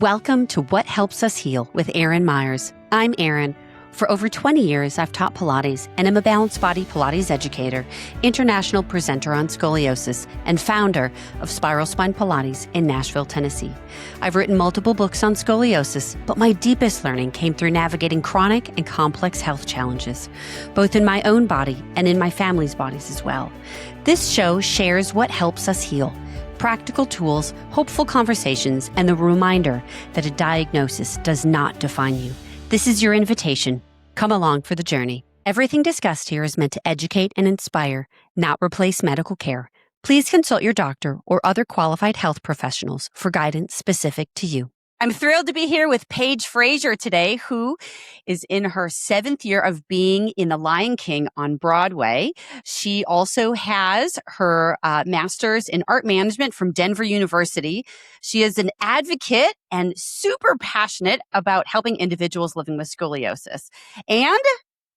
Welcome to What Helps Us Heal with Erin Myers. I'm Erin. For over 20 years, I've taught Pilates and am a balanced body Pilates educator, international presenter on scoliosis, and founder of Spiral Spine Pilates in Nashville, Tennessee. I've written multiple books on scoliosis, but my deepest learning came through navigating chronic and complex health challenges, both in my own body and in my family's bodies as well. This show shares what helps us heal, practical tools, hopeful conversations, and the reminder that a diagnosis does not define you. This is your invitation. Come along for the journey. Everything discussed here is meant to educate and inspire, not replace medical care. Please consult your doctor or other qualified health professionals for guidance specific to you. I'm thrilled to be here with Paige Fraser today, who is in her 7th year of being in The Lion King on Broadway. She also has her master's in art management from Denver University. She is an advocate and super passionate about helping individuals living with scoliosis. And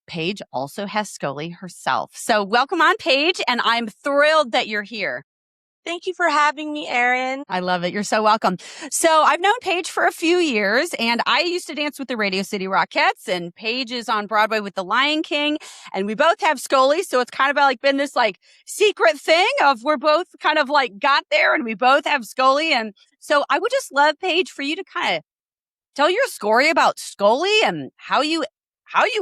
Paige also has scoli herself. So welcome on, Paige, and I'm thrilled that you're here. Thank you for having me, Erin. I love it. You're so welcome. So I've known Paige for a few years, and I used to dance with the Radio City Rockettes, and Paige is on Broadway with The Lion King, and we both have scoli, so it's kind of like been this like secret thing of we're both kind of like got there, and we both have scoli. And so I would just love, Paige, for you to kind of tell your story about scoli and how you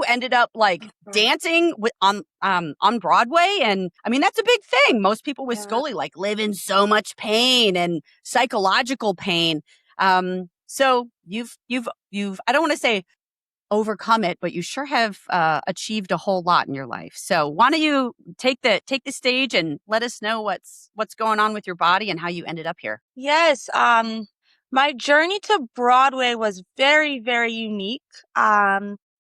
ended up like dancing on Broadway. And I mean, that's a big thing. Most people with scoli like live in so much pain and psychological pain. So you've I don't want to say overcome it, but you sure have achieved a whole lot in your life. So why don't you take the stage and let us know what's going on with your body and how you ended up here? Yes. My journey to Broadway was very, very unique.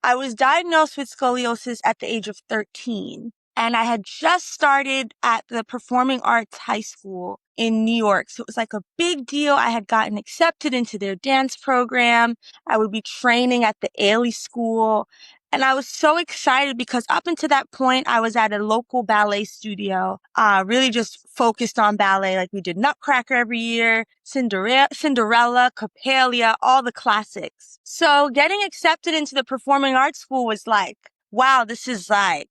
I was diagnosed with scoliosis at the age of 13, and I had just started at the Performing Arts High School in New York. So it was like a big deal. I had gotten accepted into their dance program. I would be training at the Ailey School. And I was so excited because up until that point, I was at a local ballet studio, really just focused on ballet. Like we did Nutcracker every year, Cinderella, Coppelia, all the classics. So getting accepted into the Performing Arts School was like, wow, this is like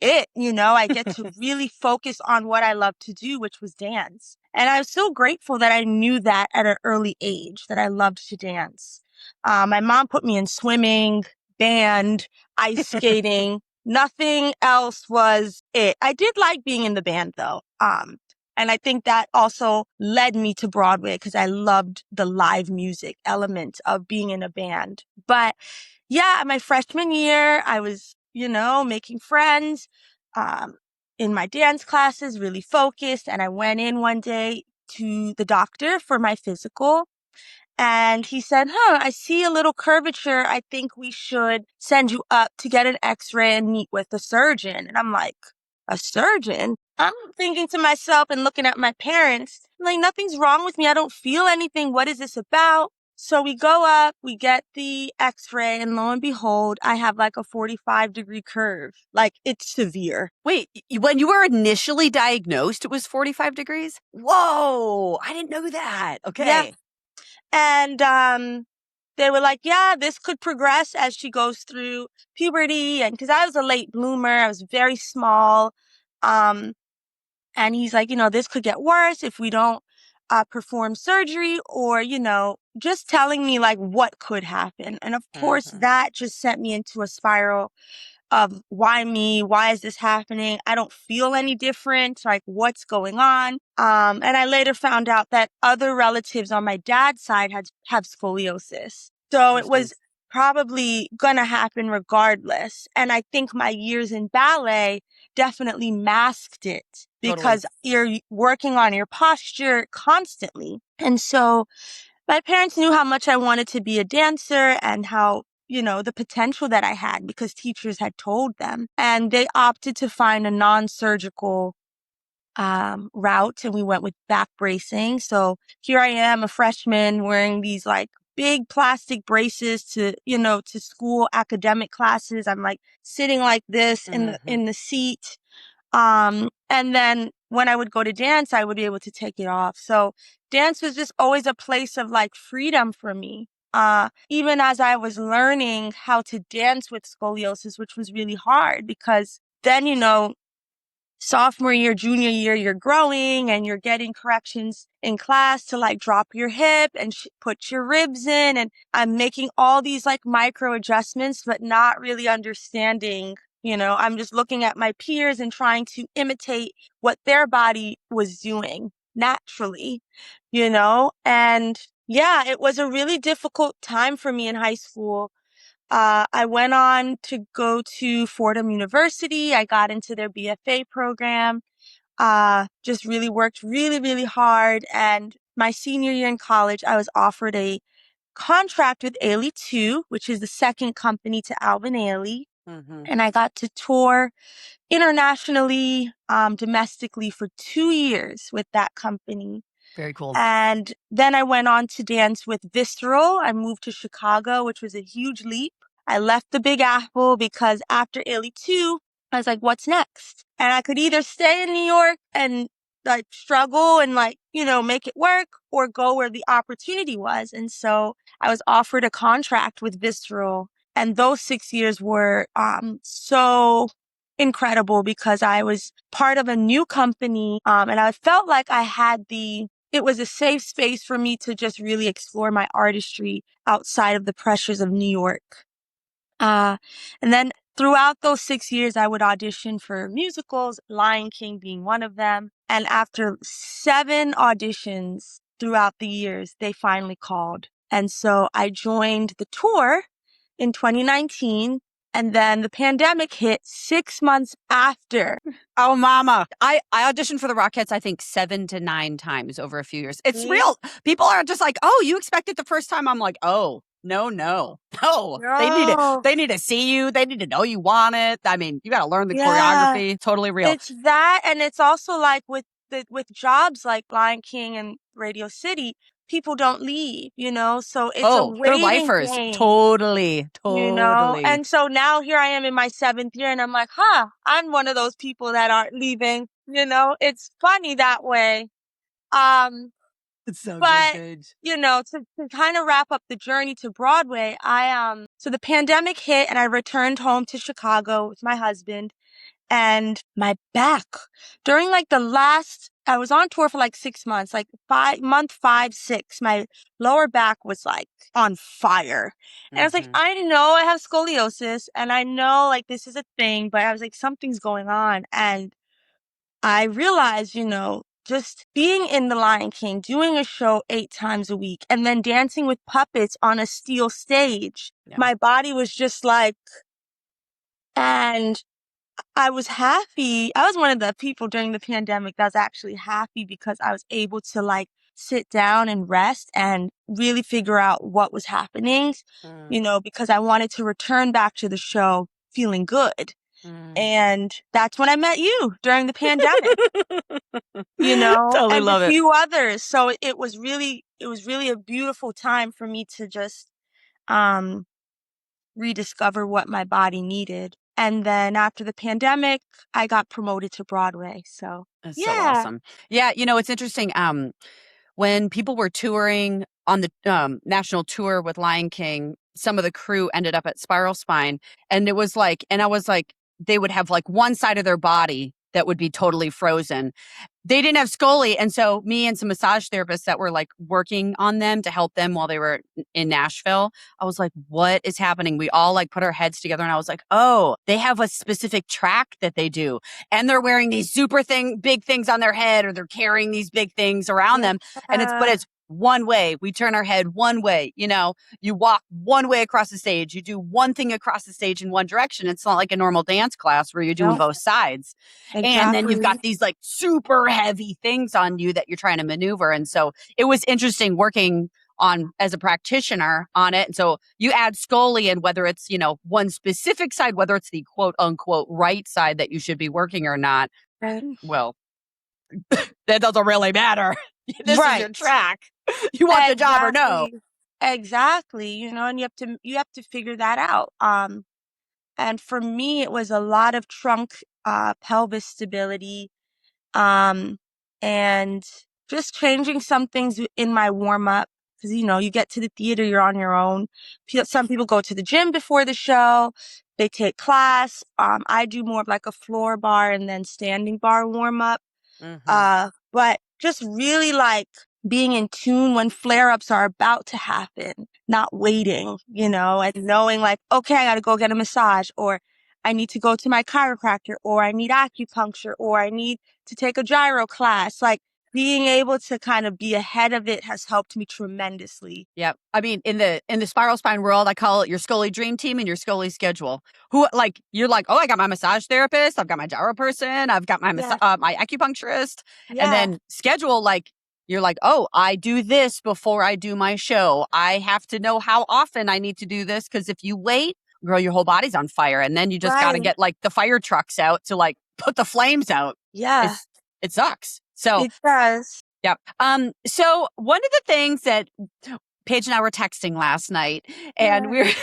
it, I get to really focus on what I love to do, which was dance. And I was so grateful that I knew that at an early age, that I loved to dance. My mom put me in swimming, band, ice skating. Nothing else was it. I did like being in the band though. And I think that also led me to Broadway because I loved the live music element of being in a band. But yeah, my freshman year, I was, making friends, in my dance classes, really focused. And I went in one day to the doctor for my physical. And he said, I see a little curvature. I think we should send you up to get an x-ray and meet with a surgeon. And I'm like, a surgeon? I'm thinking to myself and looking at my parents, I'm like, nothing's wrong with me. I don't feel anything. What is this about? So we go up, we get the x-ray, and lo and behold, I have like a 45-degree curve. Like, it's severe. Wait, when you were initially diagnosed, it was 45 degrees? Whoa, I didn't know that. Okay. Yeah. And they were like, yeah, this could progress as she goes through puberty. And because I was a late bloomer, I was very small. And he's like, this could get worse if we don't perform surgery or, just telling me like what could happen. And of course, that just sent me into a spiral of why me? Why is this happening? I don't feel any different. Like, what's going on? And I later found out that other relatives on my dad's side have scoliosis. So it was probably going to happen regardless. And I think my years in ballet definitely masked it because you're working on your posture constantly. And so my parents knew how much I wanted to be a dancer and how the potential that I had because teachers had told them. And they opted to find a non-surgical route, and we went with back bracing. So here I am, a freshman, wearing these like big plastic braces to school academic classes. I'm like sitting like this in the seat. And then when I would go to dance, I would be able to take it off. So dance was just always a place of like freedom for me. even as I was learning how to dance with scoliosis, which was really hard because then, sophomore year, junior year, you're growing and you're getting corrections in class to like drop your hip and put your ribs in. And I'm making all these like micro adjustments, but not really understanding, I'm just looking at my peers and trying to imitate what their body was doing naturally, and yeah, it was a really difficult time for me in high school. I went on to go to Fordham University. I got into their BFA program. Just really worked really, really hard. And my senior year in college, I was offered a contract with Ailey 2, which is the second company to Alvin Ailey. Mm-hmm. And I got to tour internationally, domestically for 2 years with that company. Very cool. And then I went on to dance with Visceral. I moved to Chicago, which was a huge leap. I left the Big Apple because after Illy 2, I was like, what's next? And I could either stay in New York and like struggle and like, make it work or go where the opportunity was. And so I was offered a contract with Visceral. And those 6 years were so incredible because I was part of a new company. And I felt like it was a safe space for me to just really explore my artistry outside of the pressures of New York. And then throughout those 6 years, I would audition for musicals, Lion King being one of them. And after 7 auditions throughout the years, they finally called. And so I joined the tour in 2019. And then the pandemic hit 6 months after. Oh, mama. I auditioned for the Rockettes, I think 7 to 9 times over a few years. It's real. People are just like, oh, you expect it the first time. I'm like, oh, no. They need to see you. They need to know you want it. I mean, you got to learn the choreography. Totally real. It's that. And it's also like with jobs like Lion King and Radio City, people don't leave, so it's a waiting they're lifers. game. Totally. And so now here I am in my 7th year and I'm like, I'm one of those people that aren't leaving, it's funny that way. It's so but, good, Paige. To kind of wrap up the journey to Broadway, so the pandemic hit and I returned home to Chicago with my husband. And my back during like I was on tour for like 6 months, like month 5, 6, my lower back was like on fire. And I was like, I know I have scoliosis and I know like this is a thing, but I was like, something's going on. And I realized, just being in the Lion King, doing a show 8 times a week and then dancing with puppets on a steel stage, my body was just like, and I was happy. I was one of the people during the pandemic that was actually happy because I was able to like sit down and rest and really figure out what was happening, because I wanted to return back to the show feeling good. And that's when I met you during the pandemic, Totally and love a it. few others. So it was really a beautiful time for me to just, rediscover what my body needed. And then after the pandemic, I got promoted to Broadway. So That's so awesome. Yeah, it's interesting. When people were touring on the national tour with Lion King, some of the crew ended up at Spiral Spine, and it was like, and I was like, they would have like one side of their body that would be totally frozen. They didn't have scoli. And so me and some massage therapists that were like working on them to help them while they were in Nashville, I was like, what is happening? We all like put our heads together and I was like, oh, they have a specific track that they do. And they're wearing these big things on their head, or they're carrying these big things around them. And it's one way. We turn our head one way. You walk one way across the stage. You do one thing across the stage in one direction. It's not like a normal dance class where you're doing both sides. Exactly. And then you've got these like super heavy things on you that you're trying to maneuver. And so it was interesting working on as a practitioner on it. And so you add scoli, and whether it's, one specific side, whether it's the quote unquote right side that you should be working or not, well, that doesn't really matter. This is your track. You want the job or no? Exactly. And you have to figure that out. And for me, it was a lot of trunk, pelvis stability, and just changing some things in my warm up. because, you get to the theater, you're on your own. Some people go to the gym before the show. They take class. I do more of like a floor bar and then standing bar warm up. But just really like being in tune when flare-ups are about to happen, not waiting, and knowing like, okay, I got to go get a massage, or I need to go to my chiropractor, or I need acupuncture, or I need to take a gyro class. Like being able to kind of be ahead of it has helped me tremendously. Yep. I mean, in the spiral spine world, I call it your Scully dream team and your Scully schedule. Who like you're like, oh, I got my massage therapist, I've got my gyro person, I've got my Yeah. my acupuncturist, Yeah. and then schedule like you're like, oh, I do this before I do my show. I have to know how often I need to do this because if you wait, girl, your whole body's on fire, and then you just got to get like the fire trucks out to like put the flames out. Yeah. It sucks. So it does. Yeah. So one of the things that Paige and I were texting last night, and it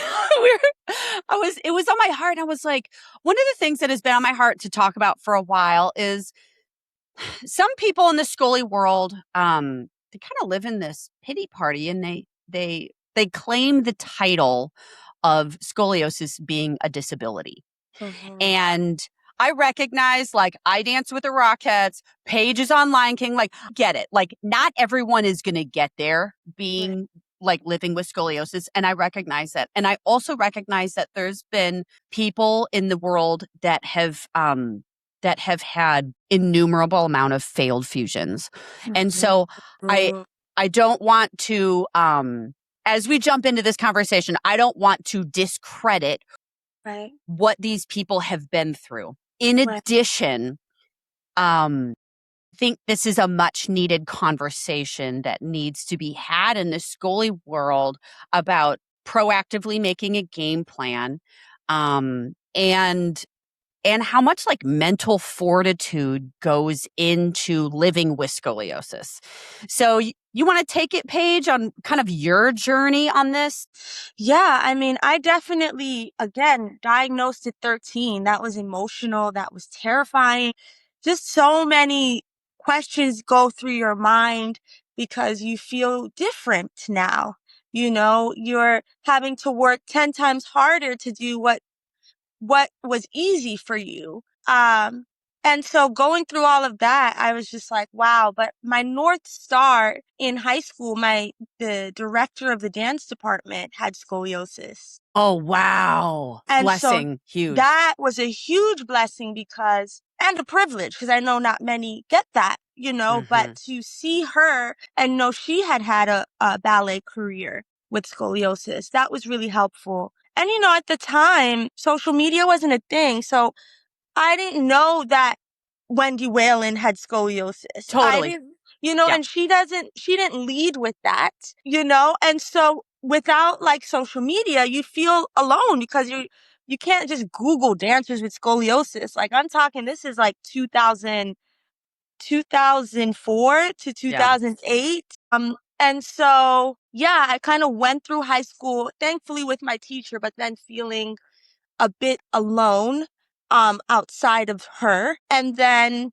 was on my heart. And I was like, one of the things that has been on my heart to talk about for a while is some people in the Scully world, they kind of live in this pity party, and they claim the title of scoliosis being a disability. And I recognize, like, I dance with the Rockettes, Paige is on Lion King, like, get it. Like, not everyone is going to get there being, like, living with scoliosis, and I recognize that. And I also recognize that there's been people in the world that have had innumerable amount of failed fusions. And so I don't want to, as we jump into this conversation, I don't want to discredit what these people have been through. In addition, I think this is a much needed conversation that needs to be had in the Scully world about proactively making a game plan, and how much like mental fortitude goes into living with scoliosis. So you want to take it, Paige, on kind of your journey on this? Yeah, I mean, I definitely, again, diagnosed at 13. That was emotional. That was terrifying. Just so many questions go through your mind because you feel different now. You're having to work 10 times harder to do what was easy for you. And so going through all of that, I was just like, wow. But my North Star in high school, the director of the dance department had scoliosis. Oh, wow. And blessing. So huge. That was a huge blessing and a privilege, because I know not many get that, but to see her and know she had a ballet career with scoliosis, that was really helpful. And, at the time, social media wasn't a thing. So I didn't know that Wendy Whalen had scoliosis. Totally. And she didn't lead with that, and so without like social media, you feel alone because you can't just Google dancers with scoliosis. Like I'm talking, this is like 2004 to 2008. And so, yeah, I kind of went through high school, thankfully with my teacher, but then feeling a bit alone, outside of her. And then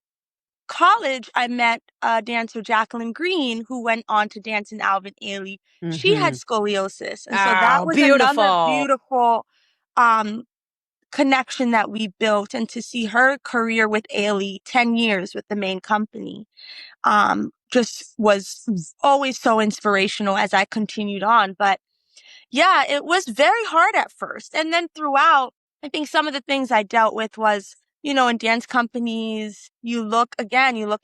college, I met dancer Jacqueline Green, who went on to dance in Alvin Ailey. She had scoliosis. And so that was another beautiful connection that we built. And to see her career with Ailey, 10 years with the main company, just was always so inspirational as I continued on. But yeah, it was very hard at first. And then throughout, I think some of the things I dealt with was, in dance companies, you look at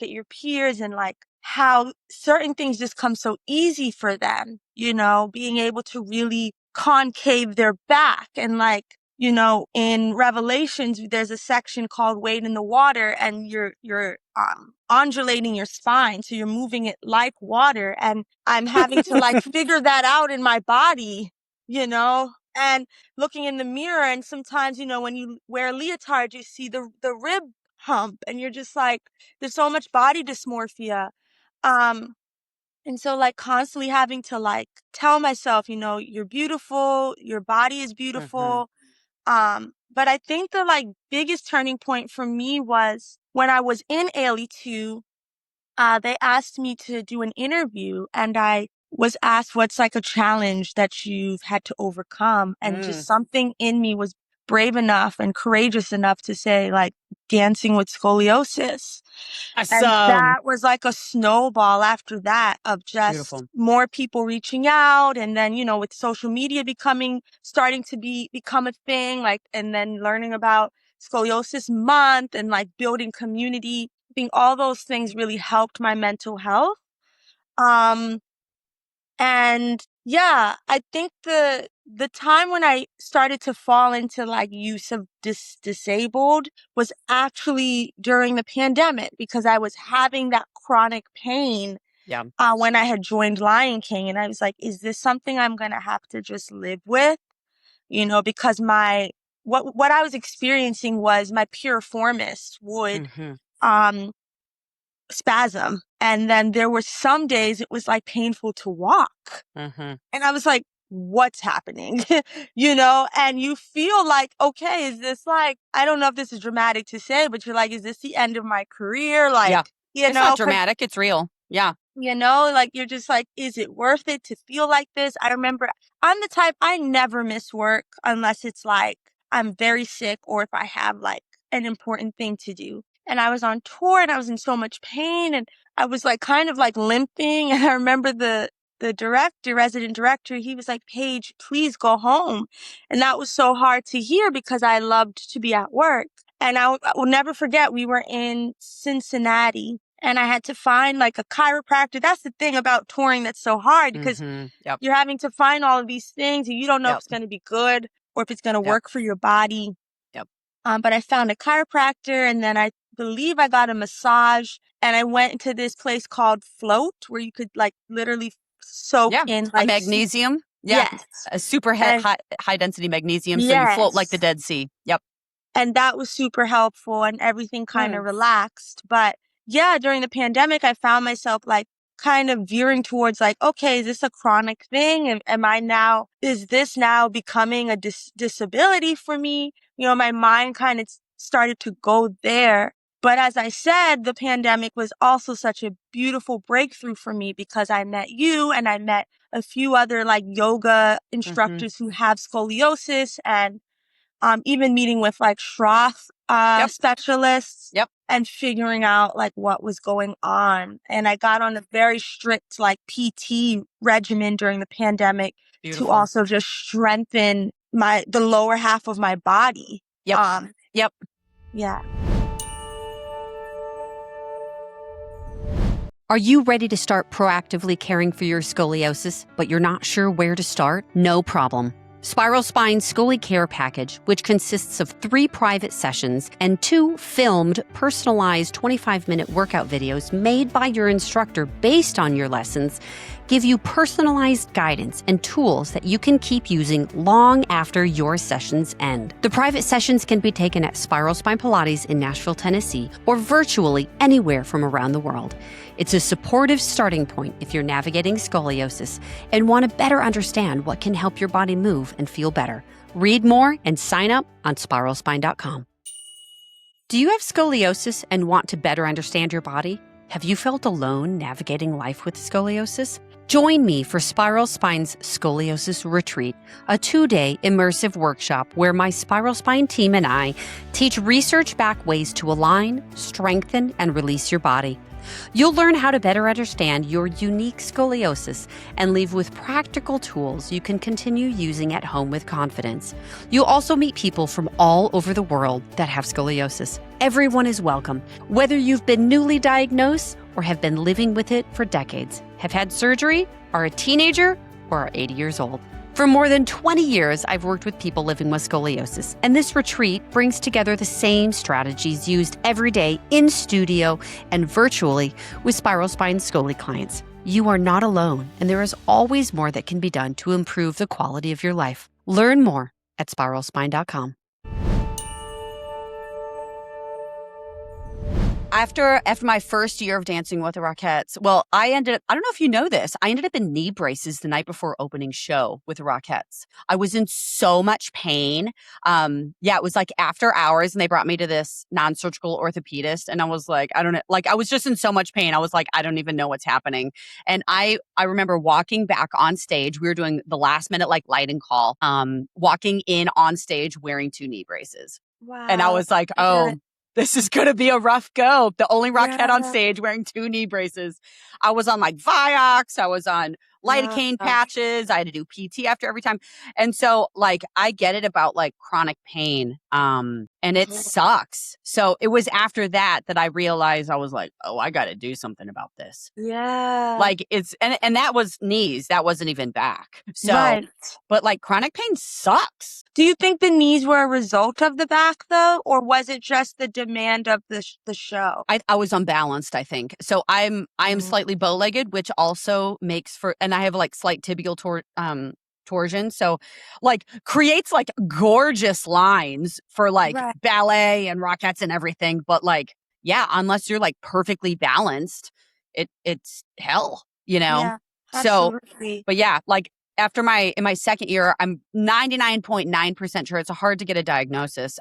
your peers and like how certain things just come so easy for them, being able to really concave their back. And like, in Revelations, there's a section called Wade in the Water, and you're undulating your spine. So you're moving it like water. And I'm having to like figure that out in my body, and looking in the mirror. And sometimes, when you wear a leotard, you see the rib hump, and you're just like, there's so much body dysmorphia. And so like constantly having to like tell myself, you're beautiful, your body is beautiful. But I think the like biggest turning point for me was when I was in Ailey 2, they asked me to do an interview, and I was asked what's like a challenge that you've had to overcome. And just something in me was brave enough and courageous enough to say like dancing with scoliosis. And Awesome. that was like a snowball after that of just Beautiful. more people reaching out. And then, with social media starting to become a thing, like, and then learning about Scoliosis Month and like building community. I think all those things really helped my mental health. And yeah, I think the time when I started to fall into like use of disabled was actually during the pandemic, because I was having that chronic pain Yeah. when I had joined Lion King, and I was like, is this something I'm gonna have to just live with? Because what I was experiencing was my piriformis would Mm-hmm. um spasm, and then there were some days it was like painful to walk. Mm-hmm. And I was like, what's happening? And you feel like, okay, is this like, I don't know if this is dramatic to say, but you're like, is this the end of my career? Yeah. Like, It's not dramatic. It's real. Yeah. like you're just like, is it worth it to feel like this? I remember I'm the type, I never miss work unless it's like I'm very sick or if I have like an important thing to do. And I was on tour and I was in so much pain and I was like kind of like limping. And I remember the resident director, he was like, Paige, please go home. And that was so hard to hear because I loved to be at work. And I will never forget, we were in Cincinnati and I had to find like a chiropractor. That's the thing about touring that's so hard, because Mm-hmm. Yep. you're having to find all of these things and you don't know if Yep. it's going to be good or if it's going to Yep. work for your body. Yep. But I found a chiropractor, and then I believe I got a massage, and I went into this place called Float where you could like literally soak Yeah. in A like magnesium. Yeah. yes. A super And high density magnesium. So you float like the yes. Dead Sea. Yep. And that was super helpful and everything kind of Mm. relaxed. But yeah, during the pandemic, I found myself like kind of veering towards like, okay, is this a chronic thing? Is this now becoming a disability for me? My mind kind of started to go there. But as I said, the pandemic was also such a beautiful breakthrough for me because I met you and I met a few other like yoga Mm-hmm. instructors who have scoliosis, and even meeting with like Schroth Yep. specialists Yep. and figuring out like what was going on. And I got on a very strict like PT regimen during the pandemic to Beautiful. also just strengthen the lower half of my body. Yep. Yep. Yeah. Are you ready to start proactively caring for your scoliosis, but you're not sure where to start? No problem. Spiral Spine's Scoli Care Package, which consists of 3 private sessions and 2 filmed, personalized 25-minute workout videos made by your instructor based on your lessons, give you personalized guidance and tools that you can keep using long after your sessions end. The private sessions can be taken at Spiral Spine Pilates in Nashville, Tennessee, or virtually anywhere from around the world. It's a supportive starting point if you're navigating scoliosis and want to better understand what can help your body move and feel better. Read more and sign up on spiralspine.com. Do you have scoliosis and want to better understand your body? Have you felt alone navigating life with scoliosis? Join me for Spiral Spine's Scoliosis Retreat, a 2-day immersive workshop where my Spiral Spine team and I teach research-backed ways to align, strengthen, and release your body. You'll learn how to better understand your unique scoliosis and leave with practical tools you can continue using at home with confidence. You'll also meet people from all over the world that have scoliosis. Everyone is welcome, whether you've been newly diagnosed or have been living with it for decades, have had surgery, are a teenager, or are 80 years old. For more than 20 years, I've worked with people living with scoliosis, and this retreat brings together the same strategies used every day in studio and virtually with Spiral Spine Scoli clients. You are not alone, and there is always more that can be done to improve the quality of your life. Learn more at spiralspine.com. after my first year of Dancing with the Rockettes, well, I don't know if you know this, I ended up in knee braces the night before opening show with the Rockettes. I was in so much pain. It was like after hours, and they brought me to this non-surgical orthopedist, and I was like, I don't know, like I was just in so much pain. I was like, I don't even know what's happening. And I remember walking back on stage. We were doing the last minute like lighting call, walking in on stage wearing 2 knee braces. Wow. And I was like, oh, this is going to be a rough go. The only Rockette on Yeah. stage wearing 2 knee braces. I was on like Vioxx. I was on lidocaine patches. I had to do PT after every time. And so like, I get it about like chronic pain. And it sucks. So it was after that I realized I was like, oh, I got to do something about this. Yeah. Like and that was knees. That wasn't even back. So, Right. but like chronic pain sucks. Do you think the knees were a result of the back though? Or was it just the demand of the show? I was unbalanced, I think. So I am slightly bow-legged, which also makes for, and I have like slight tibial torsion. So like creates like gorgeous lines for like ballet and Rockettes and everything. But like, yeah, unless you're like perfectly balanced, it's hell, you know? Yeah, So, absolutely. but yeah, like in my second year, I'm 99.9% sure it's hard to get a diagnosis.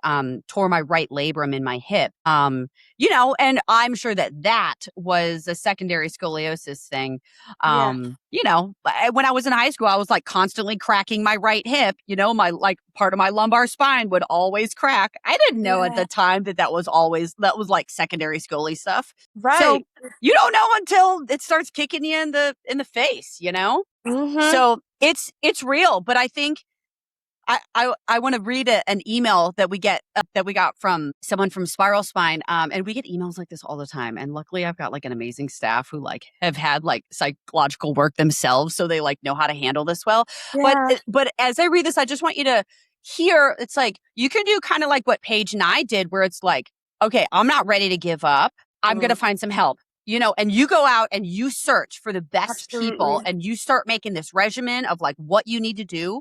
Tore my right labrum in my hip. And I'm sure that was a secondary scoliosis thing. When I was in high school, I was like constantly cracking my right hip. My like part of my lumbar spine would always crack. I didn't know at the time that was like secondary scoliosis stuff. Right. So you don't know until it starts kicking you in the face, Mm-hmm. So it's real, but I think I want to read an email that we got from someone from Spiral Spine, and we get emails like this all the time. And luckily, I've got like an amazing staff who like have had like psychological work themselves, so they like know how to handle this well. Yeah. But as I read this, I just want you to hear. It's like you can do kind of like what Paige and I did, where it's like, okay, I'm not ready to give up. I'm going to find some help. And you go out and you search for the best people and you start making this regimen of like what you need to do,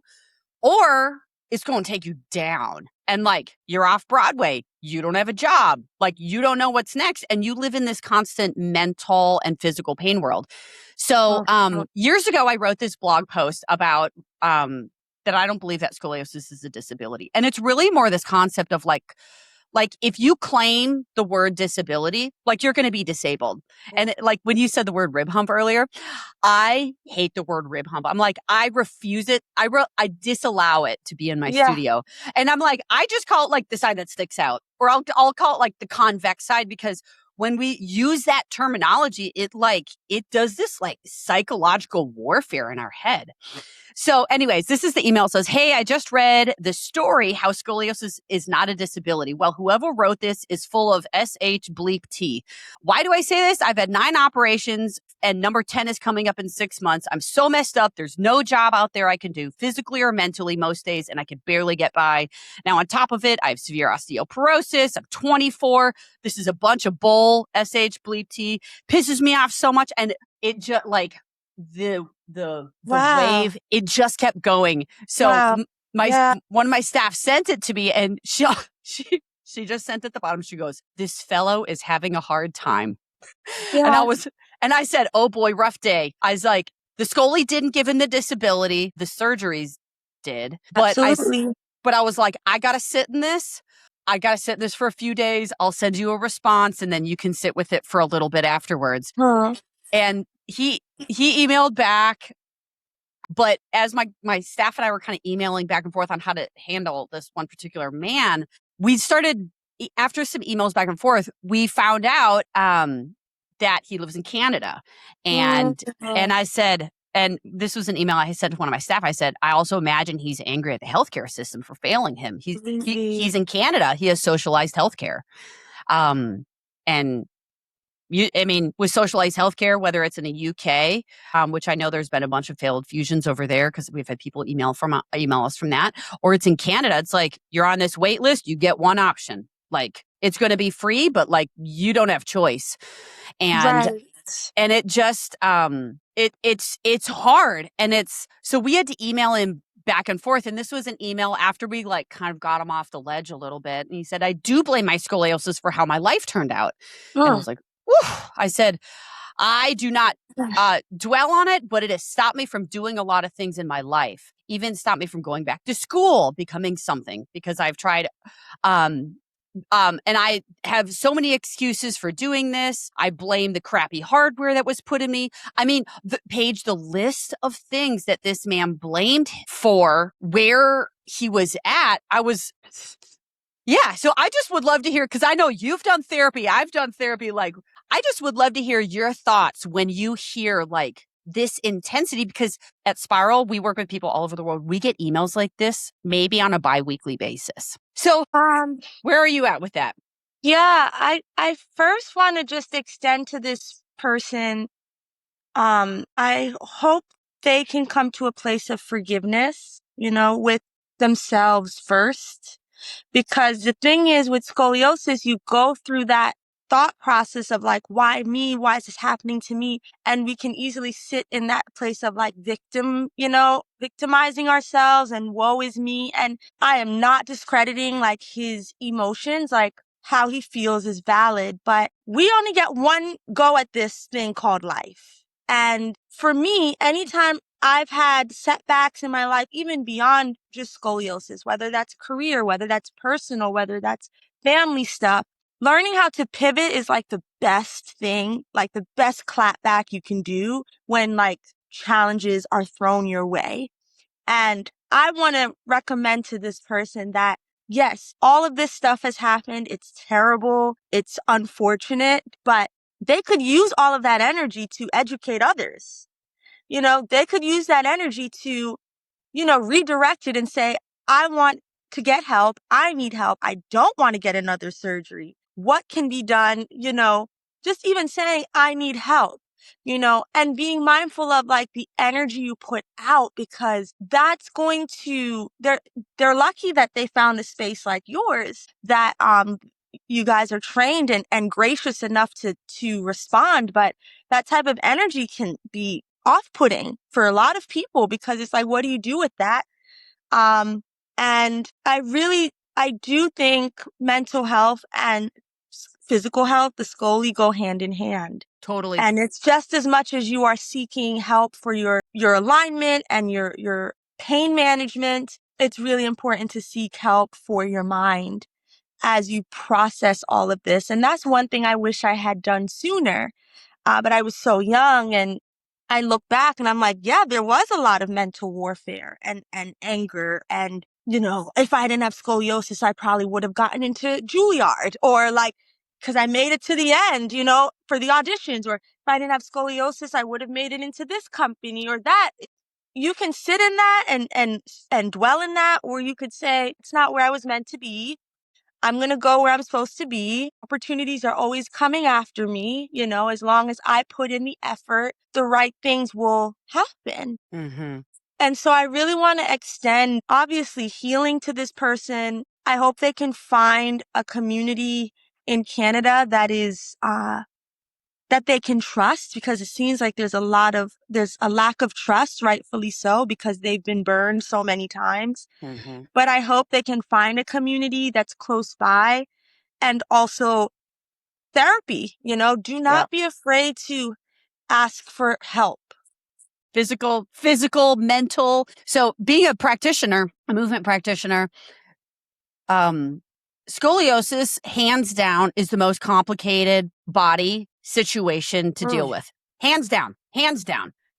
or it's going to take you down. And like, you're off Broadway, you don't have a job, like you don't know what's next. And you live in this constant mental and physical pain world. So years ago, I wrote this blog post about that I don't believe that scoliosis is a disability. And it's really more this concept of like if you claim the word disability, like you're going to be disabled. And like when you said the word rib hump earlier, I hate the word rib hump. I'm like, I refuse it. I disallow it to be in my studio. And I'm like, I just call it like the side that sticks out, or I'll call it like the convex side, because when we use that terminology, it does this like psychological warfare in our head. So anyways, this is the email. It says, hey, I just read the story, how scoliosis is not a disability. Well, whoever wrote this is full of SH bleep T. Why do I say this? I've had 9 operations and number 10 is coming up in 6 months. I'm so messed up. There's no job out there I can do physically or mentally most days, and I can barely get by. Now, on top of it, I have severe osteoporosis. I'm 24. This is a bunch of bull, SH bleep T. Pisses me off so much. And it just like the wave, it just kept going. So one of my staff sent it to me, and she just sent at the bottom. She goes, this fellow is having a hard time. Yeah. And I said, oh boy, rough day. I was like, the Scoli didn't give him the disability. The surgeries did. But I was like, I got to sit in this. I got to sit in this for a few days. I'll send you a response, and then you can sit with it for a little bit afterwards. And he emailed back. But as my staff and I were kind of emailing back and forth on how to handle this one particular man, we started, after some emails back and forth, we found out that he lives in Canada. And I said, and this was an email I said to one of my staff, I said, I also imagine he's angry at the healthcare system for failing him. He's in Canada. He has socialized healthcare. And with socialized healthcare, whether it's in the UK, which I know there's been a bunch of failed fusions over there because we've had people email us from that, or it's in Canada, it's like you're on this wait list, you get one option. Like it's going to be free, but like you don't have choice. And it just it's hard. And so we had to email him back and forth. And this was an email after we like kind of got him off the ledge a little bit. And he said, I do blame my scoliosis for how my life turned out. And I was like, whew. I said, I do not dwell on it, but it has stopped me from doing a lot of things in my life, even stopped me from going back to school, becoming something, because I've tried, and I have so many excuses for doing this. I blame the crappy hardware that was put in me. I mean, Paige, the list of things that this man blamed for where he was at, yeah. So I just would love to hear, because I know you've done therapy. I've done therapy. Like, I just would love to hear your thoughts when you hear like this intensity, because at Spiral, we work with people all over the world. We get emails like this, maybe on a bi-weekly basis. So where are you at with that? Yeah, I first want to just extend to this person. I hope they can come to a place of forgiveness, with themselves first. Because the thing is, with scoliosis, you go through that thought process of like, why me? Why is this happening to me? And we can easily sit in that place of like victimizing ourselves and woe is me. And I am not discrediting like his emotions, like how he feels is valid, but we only get one go at this thing called life. And for me, anytime I've had setbacks in my life, even beyond just scoliosis, whether that's career, whether that's personal, whether that's family stuff, learning how to pivot is like the best thing, like the best clapback you can do when like challenges are thrown your way. And I want to recommend to this person that yes, all of this stuff has happened. It's terrible. It's unfortunate, but they could use all of that energy to educate others. They could use that energy to, redirect it and say, I want to get help. I need help. I don't want to get another surgery. What can be done? Just even saying, I need help, and being mindful of like the energy you put out, because that's going to, they're lucky that they found a space like yours that, you guys are trained and gracious enough to respond. But that type of energy can be off-putting for a lot of people, because it's like, what do you do with that? And I do think mental health and physical health, the Scoli, go hand in hand. Totally. And it's just as much as you are seeking help for your alignment and your pain management, it's really important to seek help for your mind as you process all of this. And that's one thing I wish I had done sooner. But I was so young, and I look back and I'm like, yeah, there was a lot of mental warfare and anger. And, if I didn't have scoliosis, I probably would have gotten into Juilliard, or like, because I made it to the end, for the auditions. Or if I didn't have scoliosis, I would have made it into this company or that. You can sit in that and dwell in that, or you could say, it's not where I was meant to be. I'm going to go where I'm supposed to be. Opportunities are always coming after me. As long as I put in the effort, the right things will happen. Mm-hmm. And so I really want to extend, obviously, healing to this person. I hope they can find a community in Canada that is, that they can trust, because it seems like there's a lack of trust, rightfully so, because they've been burned so many times. Mm-hmm. But I hope they can find a community that's close by, and also therapy. Do not be afraid to ask for help. Physical, mental. So being a practitioner, a movement practitioner, scoliosis, hands down, is the most complicated body situation to deal with. Hands down.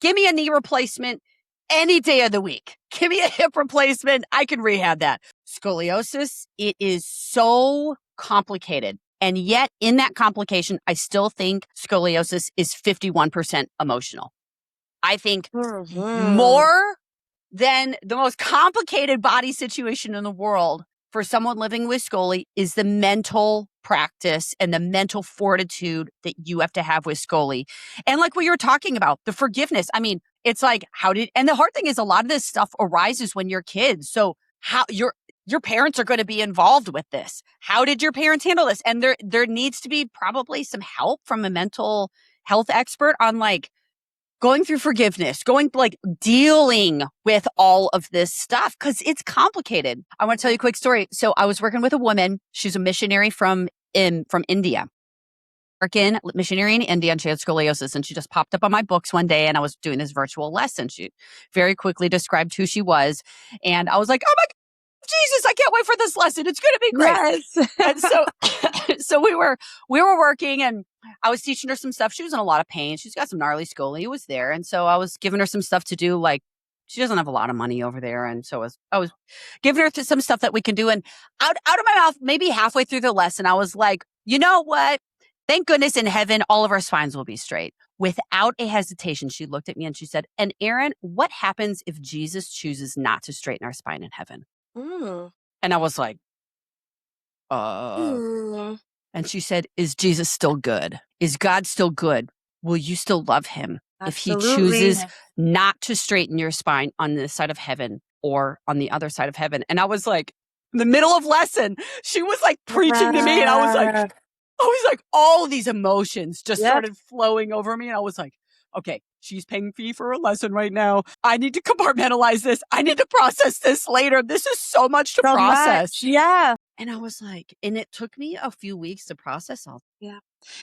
Give me a knee replacement any day of the week. Give me a hip replacement. I can rehab that. Scoliosis, it is so complicated. And yet in that complication, I still think scoliosis is 51% emotional. I think more than the most complicated body situation in the world for someone living with Scoli is the mental practice and the mental fortitude that you have to have with Scoli. And like what you were talking about, the forgiveness. I mean, it's like, and the hard thing is a lot of this stuff arises when you're kids. So how your parents are going to be involved with this. How did your parents handle this? And there needs to be probably some help from a mental health expert on like, going through forgiveness, dealing with all of this stuff because it's complicated. I want to tell you a quick story. So I was working with a woman. She's a missionary from India. Missionary in India, and she had scoliosis, and she just popped up on my books one day, and I was doing this virtual lesson. She very quickly described who she was, and I was like, oh my God, Jesus, I can't wait for this lesson. It's going to be great. Yes. And so we were working, and I was teaching her some stuff. She was in a lot of pain. She's got some gnarly scoli. It was there. And so I was giving her some stuff to do. Like, she doesn't have a lot of money over there. And so I was giving her some stuff that we can do. And out of my mouth, maybe halfway through the lesson, I was like, you know what? Thank goodness in heaven, all of our spines will be straight. Without a hesitation, she looked at me and she said, and Erin, what happens if Jesus chooses not to straighten our spine in heaven? Mm. And I was like, And she said, is Jesus still good? Is God still good? Will you still love him Absolutely. if he chooses not to straighten your spine on this side of heaven or on the other side of heaven? And I was like, in the middle of lesson, she was like preaching to me. And I was like, all these emotions just started flowing over me. And I was like, okay, she's paying fee for a lesson right now. I need to compartmentalize this. I need to process this later. This is so much to process. Yeah. And I was like, and it took me a few weeks to process all. Yeah.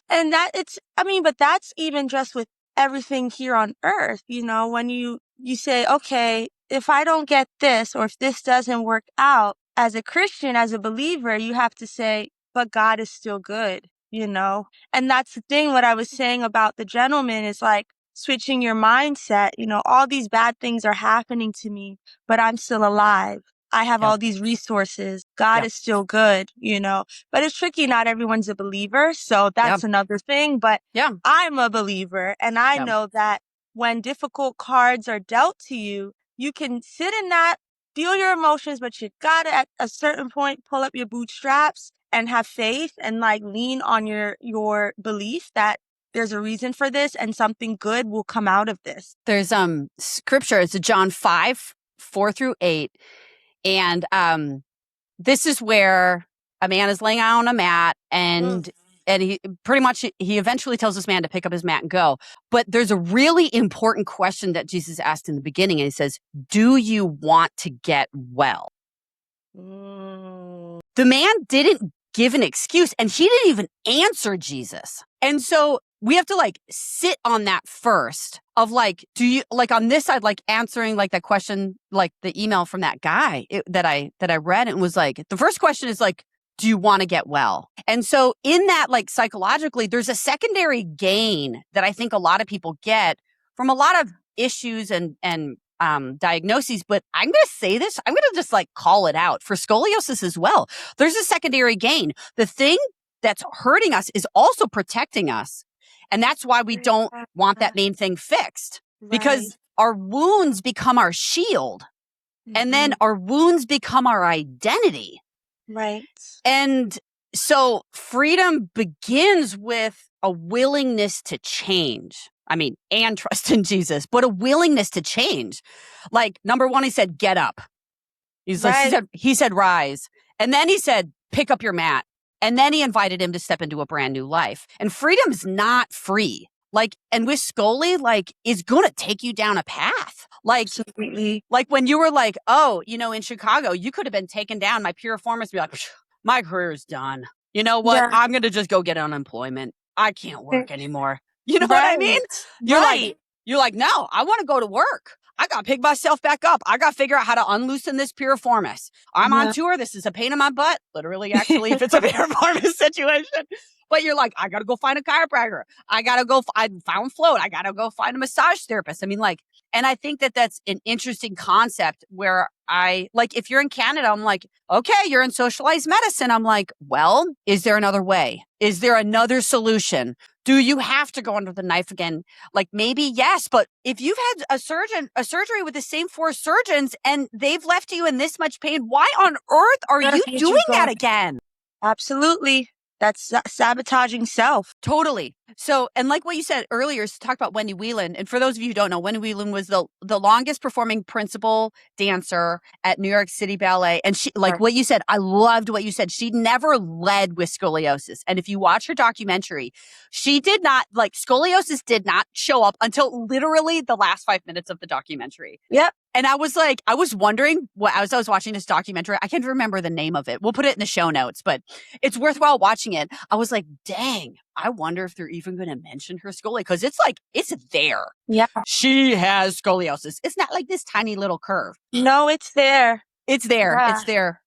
And but that's even just with everything here on earth, when you say, okay, if I don't get this, or if this doesn't work out, as a Christian, as a believer, you have to say, but God is still good, And that's the thing, what I was saying about the gentleman is like switching your mindset, all these bad things are happening to me, but I'm still alive. I have all these resources. God is still good, but it's tricky. Not everyone's a believer. So that's another thing. But I'm a believer, and I know that when difficult cards are dealt to you, you can sit in that, feel your emotions, but you gotta at a certain point pull up your bootstraps and have faith and lean on your belief that there's a reason for this and something good will come out of this. There's scripture. It's John 5:4-8. And this is where a man is laying out on a mat, and he pretty much, he eventually tells this man to pick up his mat and go. But there's a really important question that Jesus asked in the beginning, and he says, do you want to get well? The man didn't give an excuse, and he didn't even answer Jesus. And so we have to sit on that first of do you on this side, answering that question, the email from that guy that I read, and was the first question is do you want to get well? And so in that, psychologically, there's a secondary gain that I think a lot of people get from a lot of issues and diagnoses. But I'm going to say this, I'm going to just call it out for scoliosis as well. There's a secondary gain. The thing that's hurting us is also protecting us. And that's why we don't want that main thing fixed, because our wounds become our shield. And then our wounds become our identity. Right. And so freedom begins with a willingness to change. And trust in Jesus, but a willingness to change. Number one, he said, get up. He said, rise. And then he said, pick up your mat. And then he invited him to step into a brand new life. And freedom is not free. And with Scoli, it's going to take you down a path. Absolutely. When you were in Chicago, you could have been taken down. My piriformis would be my career is done. You know what? Yeah. I'm going to just go get unemployment. I can't work anymore. You know what I mean? You're like, no, I want to go to work. I got to pick myself back up. I got to figure out how to unloosen this piriformis. I'm on tour. This is a pain in my butt. Literally, actually, if it's a piriformis situation. But you're like, I got to go find a chiropractor. I found float. I got to go find a massage therapist. And I think that that's an interesting concept where if you're in Canada, I'm like, okay, you're in socialized medicine. I'm like, well, is there another way? Is there another solution? Do you have to go under the knife again? Maybe yes, but if you've had a surgery with the same 4 surgeons and they've left you in this much pain, why on earth are you doing that again? Absolutely. That's sabotaging self. Totally. So, and like what you said earlier, talk about Wendy Whelan. And for those of you who don't know, Wendy Whelan was the longest performing principal dancer at New York City Ballet. And she, like what you said, I loved what you said. She never led with scoliosis. And if you watch her documentary, she did not, like, scoliosis did not show up until literally the last 5 minutes of the documentary. Yep. And I was like, I was wondering as I was watching this documentary, I can't remember the name of it. We'll put it in the show notes, but it's worthwhile watching it. I was like, dang, I wonder if they're even going to mention her scoliosis, because it's like, it's there. Yeah. She has scoliosis. It's not like this tiny little curve. No, it's there. It's there. Yeah. It's there.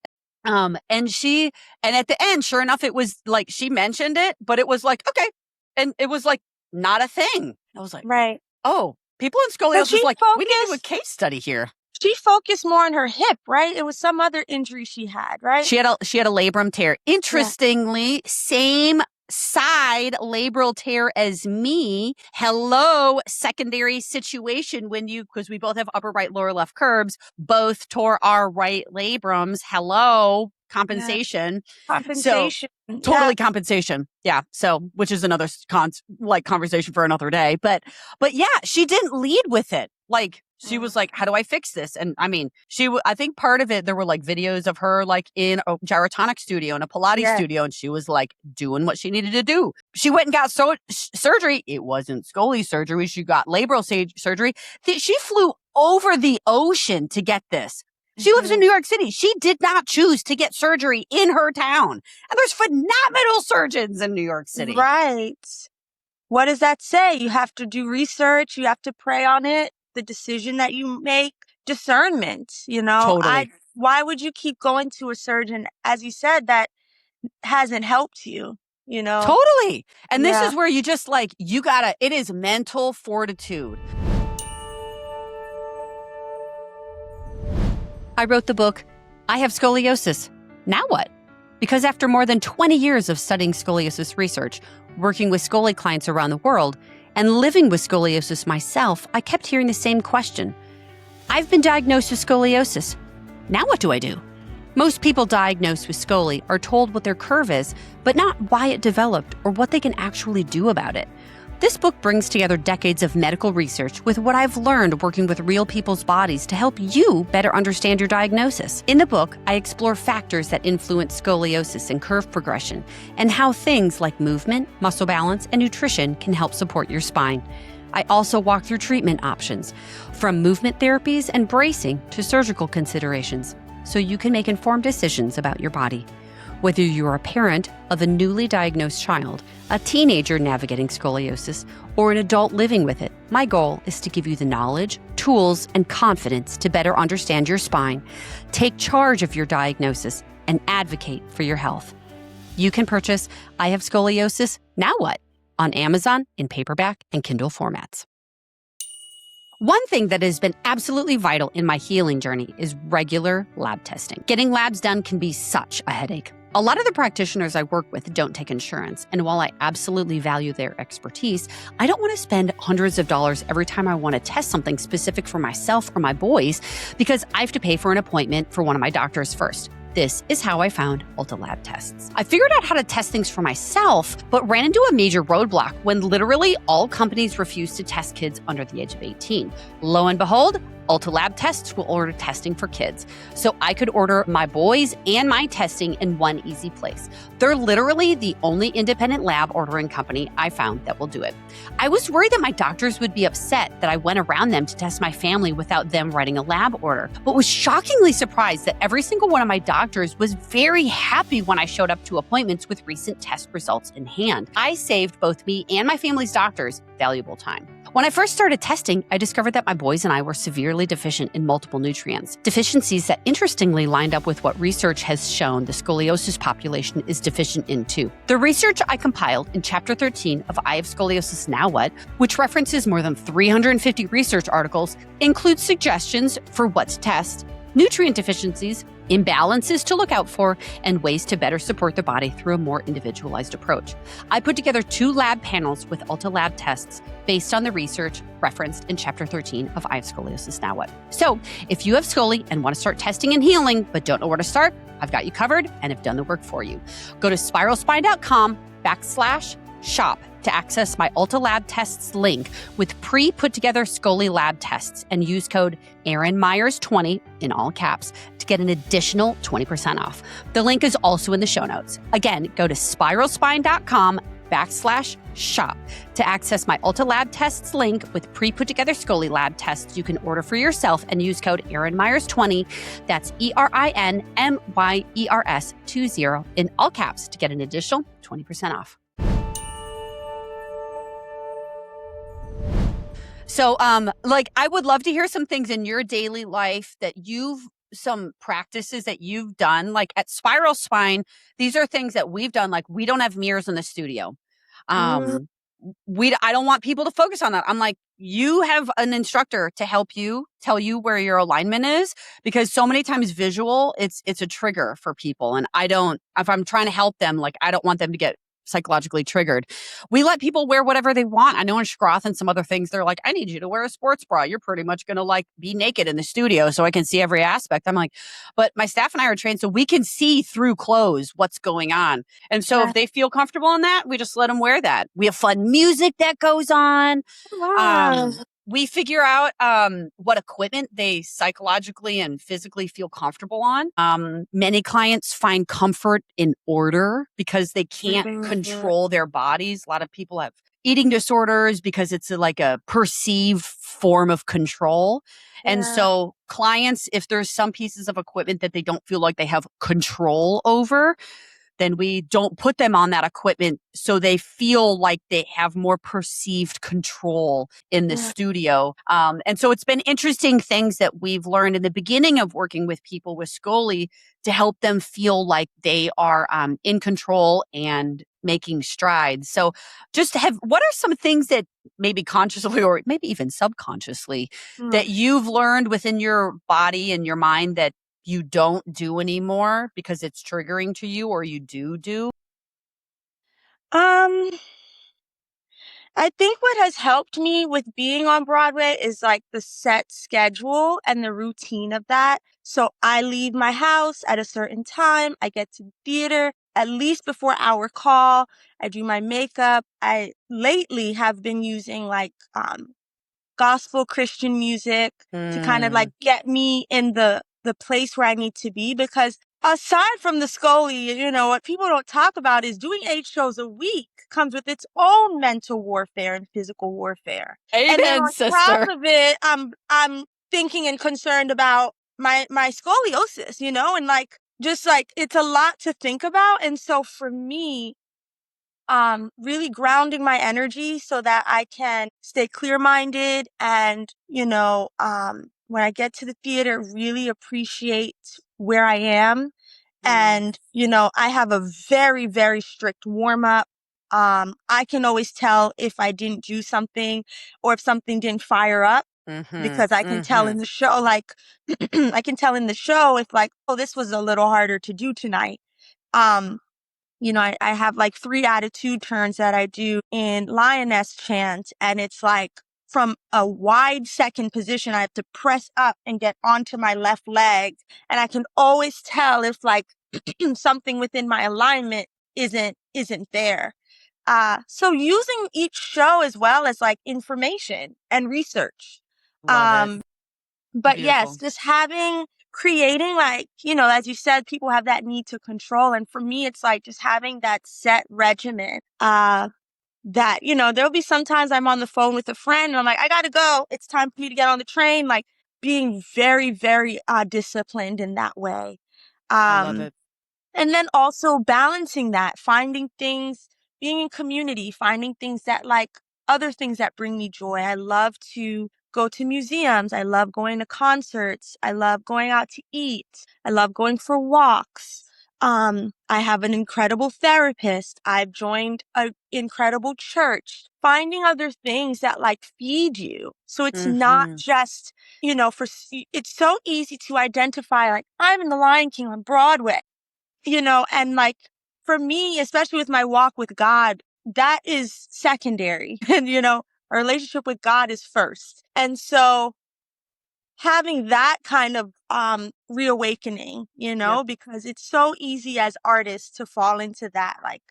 And at the end, sure enough, it was like, she mentioned it, but it was like, okay. And it was like, not a thing. I was like, right. Oh, people in scoliosis like, we need to do a case study here. She focused more on her hip, right? It was some other injury she had, right? She had a labrum tear. Interestingly, same side labral tear as me. Hello, secondary situation because we both have upper right, lower left curbs, both tore our right labrums. Hello, compensation. Yeah. Compensation. So, totally compensation. Yeah. So, which is another conversation for another day. But yeah, she didn't lead with it. Like, she was like, how do I fix this? And I mean, I think part of it, there were like videos of her like in a gyrotonic studio and a Pilates studio. And she was like doing what she needed to do. She went and got surgery. It wasn't scoliosis surgery. She got labral surgery. She flew over the ocean to get this. She lives in New York City. She did not choose to get surgery in her town. And there's phenomenal surgeons in New York City. Right. What does that say? You have to do research. You have to pray on it. The decision that you make, discernment, Totally. Why would you keep going to a surgeon, as you said, that hasn't helped you, Totally. And this is where you just it is mental fortitude. I wrote the book, I Have Scoliosis. Now what? Because after more than 20 years of studying scoliosis research, working with scoli clients around the world, and living with scoliosis myself, I kept hearing the same question. I've been diagnosed with scoliosis. Now what do I do? Most people diagnosed with scoli are told what their curve is, but not why it developed or what they can actually do about it. This book brings together decades of medical research with what I've learned working with real people's bodies to help you better understand your diagnosis. In the book, I explore factors that influence scoliosis and curve progression, and how things like movement, muscle balance, and nutrition can help support your spine. I also walk through treatment options, from movement therapies and bracing to surgical considerations, so you can make informed decisions about your body. Whether you're a parent of a newly diagnosed child, a teenager navigating scoliosis, or an adult living with it, my goal is to give you the knowledge, tools, and confidence to better understand your spine, take charge of your diagnosis, and advocate for your health. You can purchase I Have Scoliosis, Now What? On Amazon in paperback and Kindle formats. One thing that has been absolutely vital in my healing journey is regular lab testing. Getting labs done can be such a headache. A lot of the practitioners I work with don't take insurance, and while I absolutely value their expertise, I don't want to spend hundreds of dollars every time I want to test something specific for myself or my boys because I have to pay for an appointment for one of my doctors first. This is how I found Ulta Lab Tests. I figured out how to test things for myself, but ran into a major roadblock when literally all companies refused to test kids under the age of 18. Lo and behold, Ulta Lab Tests will order testing for kids. So I could order my boys and my testing in one easy place. They're literally the only independent lab ordering company I found that will do it. I was worried that my doctors would be upset that I went around them to test my family without them writing a lab order, but was shockingly surprised that every single one of my doctors was very happy when I showed up to appointments with recent test results in hand. I saved both me and my family's doctors valuable time. When I first started testing, I discovered that my boys and I were severely deficient in multiple nutrients, deficiencies that interestingly lined up with what research has shown the scoliosis population is deficient in too. The research I compiled in Chapter 13 of I Have Scoliosis, Now What?, which references more than 350 research articles, includes suggestions for what to test, nutrient deficiencies, imbalances to look out for, and ways to better support the body through a more individualized approach. I put together 2 lab panels with Ulta lab tests based on the research referenced in Chapter 13 of I Have Scoliosis, Now What? So if you have scoli and want to start testing and healing, but don't know where to start, I've got you covered and have done the work for you. Go to spiralspine.com/shop to access my Ulta Lab Tests link with pre-put together Scoli lab tests and use code Erin Myers 20 in all caps to get an additional 20% off. The link is also in the show notes. Again, go to spiralspine.com/shop to access my Ulta Lab Tests link with pre-put together Scoli lab tests you can order for yourself and use code Erin Myers 20. That's ERINMYERS 20 in all caps to get an additional 20% off. So, I would love to hear some things in your daily life that some practices that you've done, like at Spiral Spine. These are things that we've done. Like, we don't have mirrors in the studio. I don't want people to focus on that. I'm like, you have an instructor to help you tell you where your alignment is, because so many times visual, it's a trigger for people. And if I'm trying to help them, like, I don't want them to get psychologically triggered. We let people wear whatever they want. I know in Schroth and some other things, they're like, I need you to wear a sports bra. You're pretty much going to be naked in the studio so I can see every aspect. I'm like, but my staff and I are trained so we can see through clothes what's going on. And so if they feel comfortable in that, we just let them wear that. We have fun music that goes on. Wow. We figure out what equipment they psychologically and physically feel comfortable on. Many clients find comfort in order because they can't control their bodies. A lot of people have eating disorders because it's like a perceived form of control. Yeah. And so clients, if there's some pieces of equipment that they don't feel like they have control over, then we don't put them on that equipment so they feel like they have more perceived control in the studio. And so it's been interesting things that we've learned in the beginning of working with people with scoli to help them feel like they are in control and making strides. So what are some things that maybe consciously or maybe even subconsciously that you've learned within your body and your mind that you don't do anymore because it's triggering to you, or you do? I think what has helped me with being on Broadway is like the set schedule and the routine of that. So I leave my house at a certain time. I get to the theater at least before our call. I do my makeup. I lately have been using gospel Christian music to kind of like get me in the place where I need to be, because aside from the scoli, what people don't talk about is doing 8 shows a week comes with its own mental warfare and physical warfare. Amen, and then on sister. top of it, I'm thinking and concerned about my scoliosis, and just it's a lot to think about. And so for me, really grounding my energy so that I can stay clear-minded and, when I get to the theater, really appreciate where I am. And, I have a very, very strict warm-up. I can always tell if I didn't do something or if something didn't fire up, because I can tell in the show, I can tell in the show if oh, this was a little harder to do tonight. I have 3 attitude turns that I do in lioness chant, and it's from a wide second position, I have to press up and get onto my left leg. And I can always tell if something within my alignment isn't there. So using each show as well as information and research. Love it. But Beautiful. yes, just creating as you said, people have that need to control. And for me, it's just having that set regimen. That, there'll be sometimes I'm on the phone with a friend and I'm like, I gotta go. It's time for me to get on the train. Being very, very disciplined in that way. I love it. And then also balancing that, finding things, being in community, finding things that other things that bring me joy. I love to go to museums. I love going to concerts. I love going out to eat. I love going for walks. I have an incredible therapist. I've joined an incredible church, finding other things that like feed you. So it's not just, it's so easy to identify, like, I'm in The Lion King on Broadway, and like for me, especially with my walk with God, that is secondary. And, a relationship with God is first. And so having that kind of reawakening, because it's so easy as artists to fall into that, like,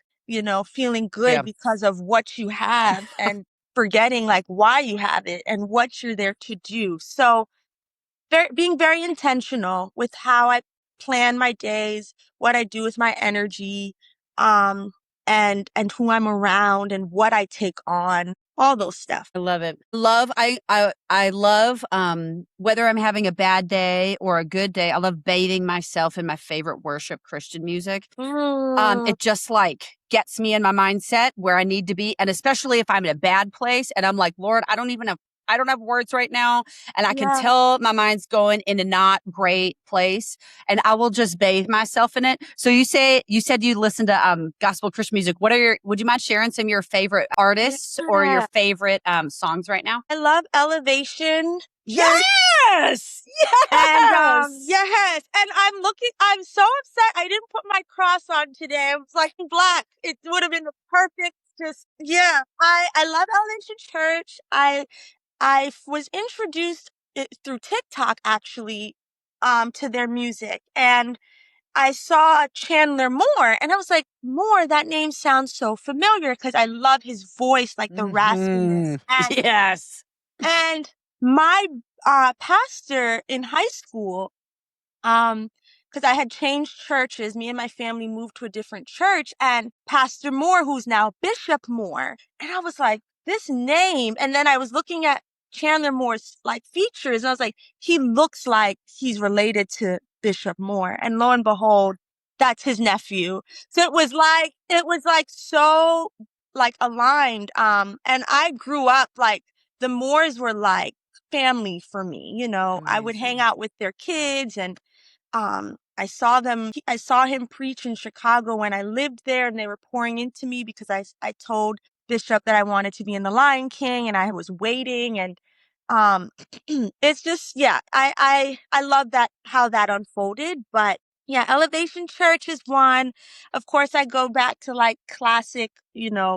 feeling good because of what you have and forgetting like why you have it and what you're there to do. So being very intentional with how I plan my days, what I do with my energy, and who I'm around and what I take on, all those stuff. I love it. I love whether I'm having a bad day or a good day, I love bathing myself in my favorite worship Christian music. It just like gets me in my mindset where I need to be. And especially if I'm in a bad place and I'm like, Lord, I don't have words right now. And I can tell my mind's going in a not great place, and I will just bathe myself in it. So you said you listen to gospel Christian music. Would you mind sharing some of your favorite artists or your favorite songs right now? I love Elevation. Yes. Yes. And yes. And I'm so upset I didn't put my cross on today. I was like black. It would have been the perfect I love Elevation Church. I was introduced through TikTok actually to their music, and I saw Chandler Moore, and I was like, Moore, that name sounds so familiar because I love his voice, like the raspiness. And, yes. And my pastor in high school, because I had changed churches, me and my family moved to a different church, and Pastor Moore, who's now Bishop Moore, and I was like, this name, and then I was looking at Chandler Moore's like features, and I was like, he looks like he's related to Bishop Moore, and lo and behold, that's his nephew. So it was like so like aligned. And I grew up like the Moores were like family for me. I would hang out with their kids, and I saw him preach in Chicago when I lived there, and they were pouring into me because I told Bishop that I wanted to be in The Lion King, and I was waiting, and it's just I love that how that unfolded. But yeah, Elevation Church is one. Of course, I go back to like classic,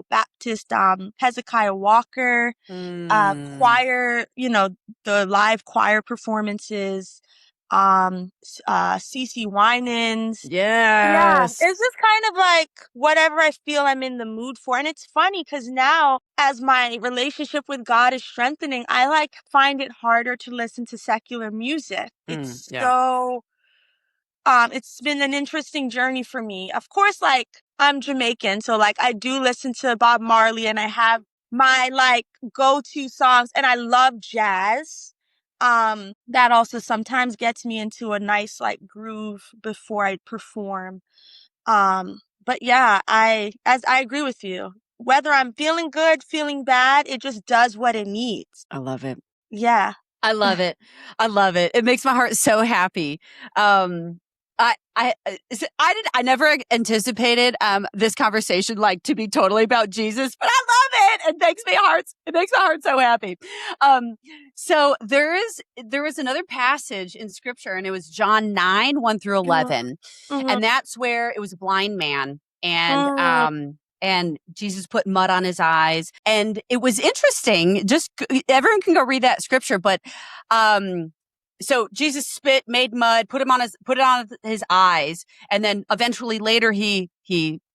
Baptist Hezekiah Walker choir, the live choir performances, CC Winans. Yeah, Yes. it's just kind of like whatever I feel I'm in the mood for. And it's funny because now as my relationship with God is strengthening, I like find it harder to listen to secular music. It's it's been an interesting journey for me. Of course, like I'm Jamaican, so like I do listen to Bob Marley, and I have my like go-to songs, and I love jazz. That also sometimes gets me into a nice like groove before I perform. But yeah, I agree with you. Whether I'm feeling good, feeling bad, it just does what it needs. I love it. Yeah. I love it. I love it. It makes my heart so happy. I never anticipated this conversation like to be totally about Jesus, but I love it. It makes my heart so happy. So there is another passage in scripture, and it was John 9, 1 through 11. Mm-hmm. And that's where it was a blind man, and Jesus put mud on his eyes. And it was interesting. Just everyone can go read that scripture. But so Jesus spit, made mud, put it on his eyes. And then eventually later he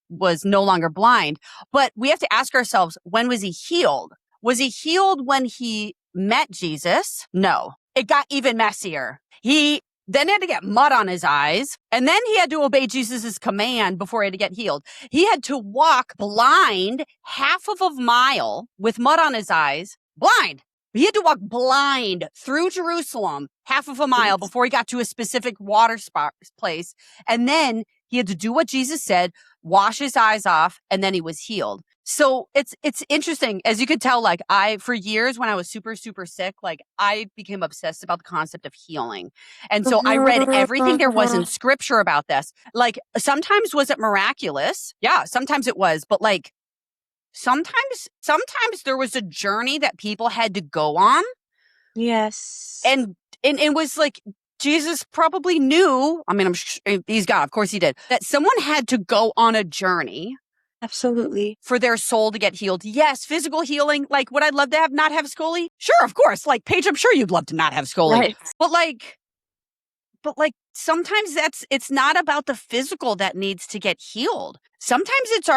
was no longer blind. But we have to ask ourselves, when was he healed? Was he healed when he met Jesus? No. It got even messier. He then had to get mud on his eyes, and then he had to obey Jesus' command before he had to get healed. He had to walk blind half of a mile with mud on his eyes, blind. He had to walk blind through Jerusalem half of a mile before he got to a specific water place. And then he had to do what Jesus said, wash his eyes off, and then he was healed. So it's interesting. As you could tell, like for years when I was super, super sick, like I became obsessed about the concept of healing. And so I read everything there was in scripture about this. Like sometimes was it miraculous? Yeah, sometimes it was. But like sometimes there was a journey that people had to go on. Yes. And it was like Jesus probably knew, I mean, he's God, of course he did, that someone had to go on a journey. Absolutely. For their soul to get healed. Yes, physical healing. Like, would I love to not have scoli? Sure, of course. Like, Paige, I'm sure you'd love to not have scoli. Right. But sometimes it's not about the physical that needs to get healed. Sometimes it's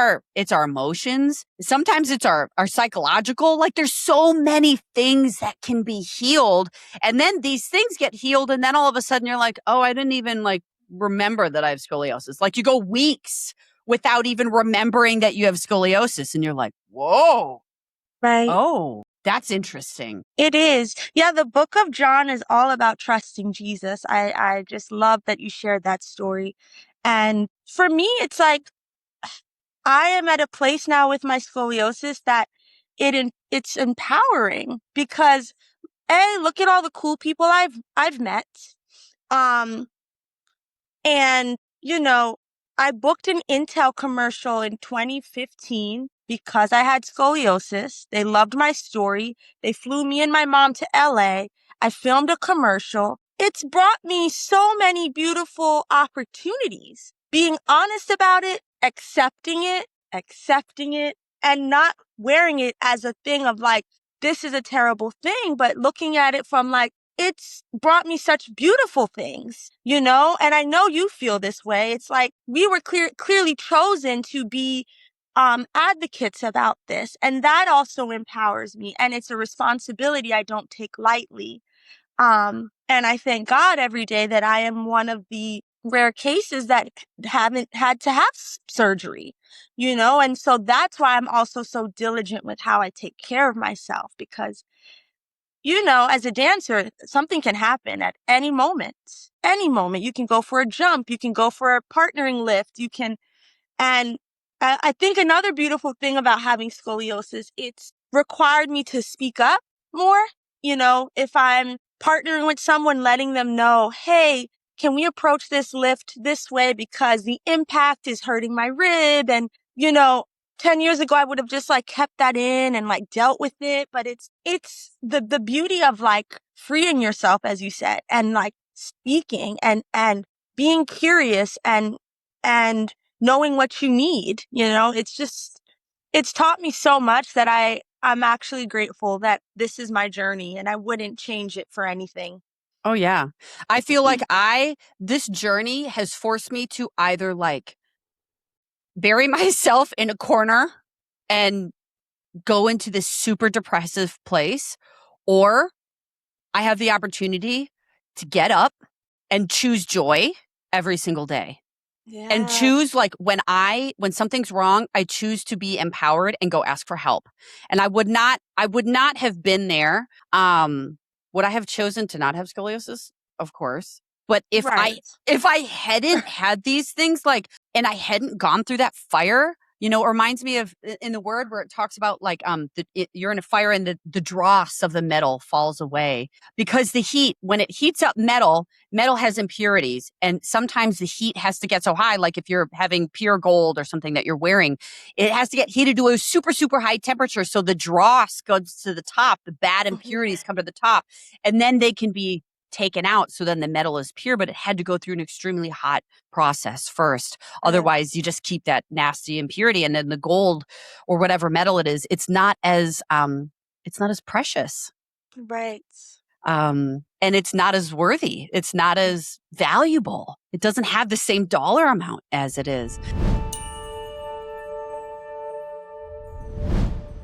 our emotions. Sometimes it's our psychological. Like, there's so many things that can be healed. And then these things get healed. And then all of a sudden you're like, oh, I didn't even like remember that I have scoliosis. Like, you go weeks without even remembering that you have scoliosis. And you're like, whoa. Right. Oh, that's interesting. It is. Yeah, the book of John is all about trusting Jesus. I just love that you shared that story. And for me, it's like, I am at a place now with my scoliosis that it's empowering because look at all the cool people I've met. And, I booked an Intel commercial in 2015 because I had scoliosis. They loved my story. They flew me and my mom to LA. I filmed a commercial. It's brought me so many beautiful opportunities. Being honest about it, accepting it, and not wearing it as a thing of like, this is a terrible thing, but looking at it from like, it's brought me such beautiful things, and I know you feel this way. It's like we were clearly chosen to be advocates about this. And that also empowers me. And it's a responsibility I don't take lightly. And I thank God every day that I am one of the rare cases that haven't had to have surgery, and so that's why I'm also so diligent with how I take care of myself because as a dancer, something can happen at any moment. Any moment. You can go for a jump. You can go for a partnering lift. And I think another beautiful thing about having scoliosis, it's required me to speak up more. If I'm partnering with someone, letting them know, hey, can we approach this lift this way because the impact is hurting my rib? And, 10 years ago, I would have just like kept that in and like dealt with it. But it's the beauty of like freeing yourself, as you said, and like speaking and being curious and knowing what you need. It's taught me so much that I'm actually grateful that this is my journey and I wouldn't change it for anything. Oh, yeah. I feel like this journey has forced me to either like bury myself in a corner and go into this super depressive place, or I have the opportunity to get up and choose joy every single day. Yeah. And choose like when something's wrong, I choose to be empowered and go ask for help. And I would not have been there. Would I have chosen to not have scoliosis? Of course. But if I hadn't had these things like, and I hadn't gone through that fire, it reminds me of in the word where it talks about like, you're in a fire and the dross of the metal falls away because the heat, when it heats up metal has impurities. And sometimes the heat has to get so high, like if you're having pure gold or something that you're wearing, it has to get heated to a super, super high temperature. So the dross goes to the top, the bad impurities come to the top, and then they can be taken out. So then the metal is pure, but it had to go through an extremely hot process first. Otherwise, you just keep that nasty impurity. And then the gold or whatever metal it is, it's not as precious. Right. And it's not as worthy. It's not as valuable. It doesn't have the same dollar amount as it is.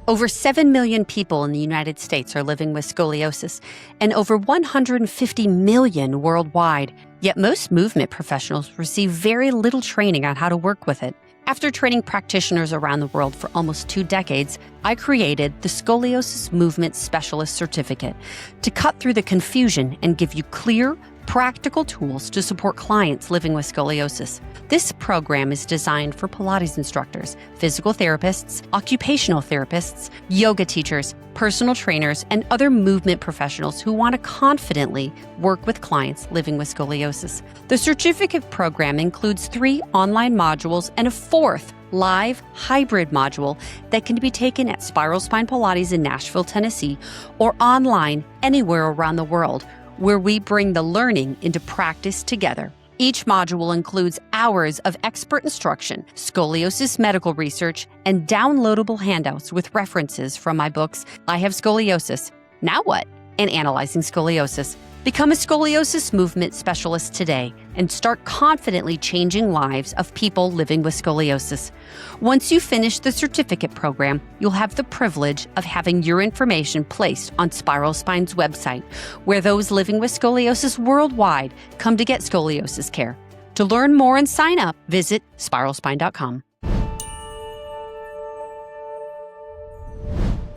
Over 7 million people in the United States are living with scoliosis, and over 150 million worldwide. Yet most movement professionals receive very little training on how to work with it. After training practitioners around the world for almost 2 decades, I created the Scoliosis Movement Specialist Certificate to cut through the confusion and give you clear, practical tools to support clients living with scoliosis. This program is designed for Pilates instructors, physical therapists, occupational therapists, yoga teachers, personal trainers, and other movement professionals who want to confidently work with clients living with scoliosis. The certificate program includes 3 online modules and a 4th live hybrid module that can be taken at Spiral Spine Pilates in Nashville, Tennessee, or online anywhere around the world, where we bring the learning into practice together. Each module includes hours of expert instruction, scoliosis medical research, and downloadable handouts with references from my books, I Have Scoliosis, Now What? And Analyzing Scoliosis. Become a scoliosis movement specialist today and start confidently changing lives of people living with scoliosis. Once you finish the certificate program, you'll have the privilege of having your information placed on Spiral Spine's website, where those living with scoliosis worldwide come to get scoliosis care. To learn more and sign up, visit spiralspine.com.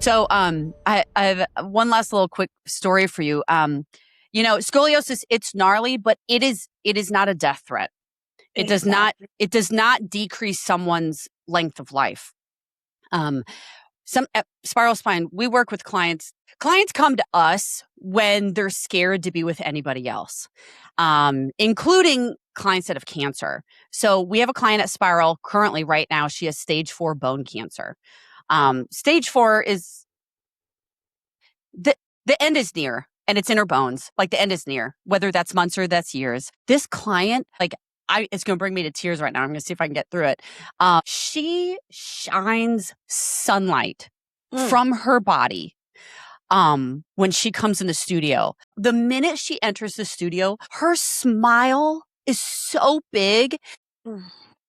So I have one last little quick story for you. Scoliosis, it's gnarly, but it is not a death threat. It does not decrease someone's length of life. At Spiral Spine, we work with clients. Clients come to us when they're scared to be with anybody else, including clients that have cancer. So we have a client at Spiral currently right now. She has stage 4 bone cancer. Stage 4 is the end is near. And it's in her bones. Like, the end is near, whether that's months or that's years. This client, it's going to bring me to tears right now. I'm going to see if I can get through it. She shines sunlight from her body when she comes in the studio. The minute she enters the studio, her smile is so big.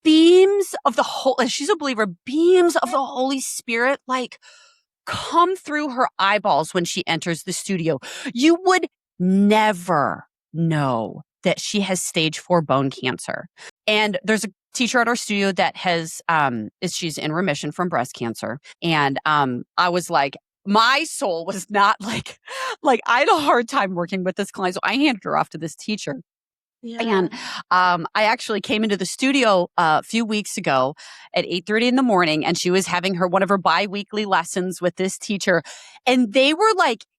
Beams of and she's a believer, beams of the Holy Spirit, come through her eyeballs when she enters the studio. You would never know that she has stage 4 bone cancer. And there's a teacher at our studio that she's in remission from breast cancer. And I was like, my soul was not like I had a hard time working with this client. So I handed her off to this teacher. Yeah. And I actually came into the studio a few weeks ago at 8:30 in the morning, and she was having one of her biweekly lessons with this teacher, and they were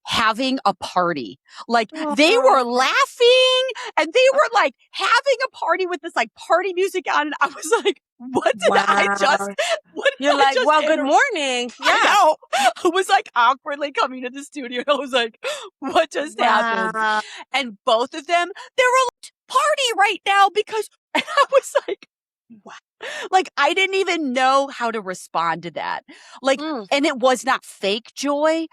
having a party. They were laughing, and they were having a party with this party music on, and I was like, what did I just? What did You're I like, just well, enter? good morning. Yeah. I know. I was awkwardly coming to the studio. I was like, what just happened? And both of them, they were party right now because and I was like, wow. I didn't even know how to respond to that. And it was not fake joy.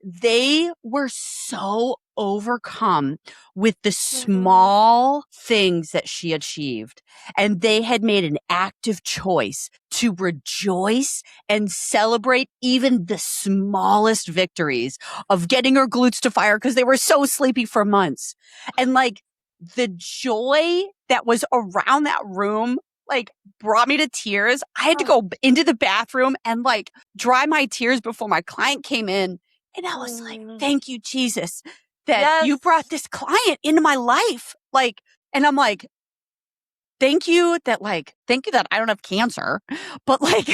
They were so overcome with the small things that she achieved. And they had made an active choice to rejoice and celebrate even the smallest victories of getting her glutes to fire because they were so sleepy for months. And the joy that was around that room, brought me to tears. I had to go into the bathroom and dry my tears before my client came in. And I was like, thank you, Jesus, that you brought this client into my life. And I'm like, thank you that I don't have cancer, but thank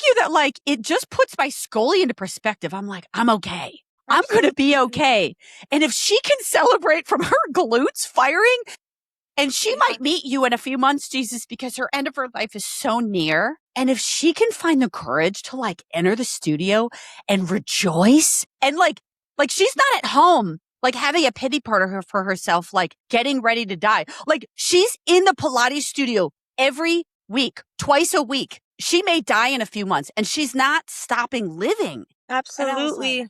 you that it just puts my scoliosis into perspective. I'm like, I'm okay. I'm going to be okay. And if she can celebrate from her glutes firing, and she might meet you in a few months, Jesus, because her end of her life is so near. And if she can find the courage to enter the studio and rejoice and she's not at home, having a pity party for herself, getting ready to die. She's in the Pilates studio every week, twice a week. She may die in a few months and she's not stopping living. Absolutely.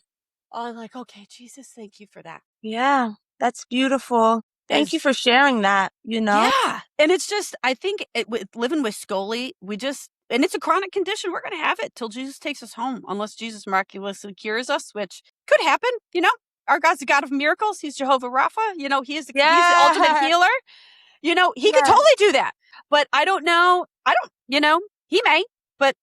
I'm like, okay, Jesus, thank you for that. Yeah, that's beautiful. Thank you for sharing that, Yeah. And it's just, I think with living with scoli, and it's a chronic condition. We're going to have it till Jesus takes us home, unless Jesus miraculously cures us, which could happen. Our God's the God of miracles. He's Jehovah Rapha. He's the ultimate healer. He could totally do that. But I don't know. He may, but,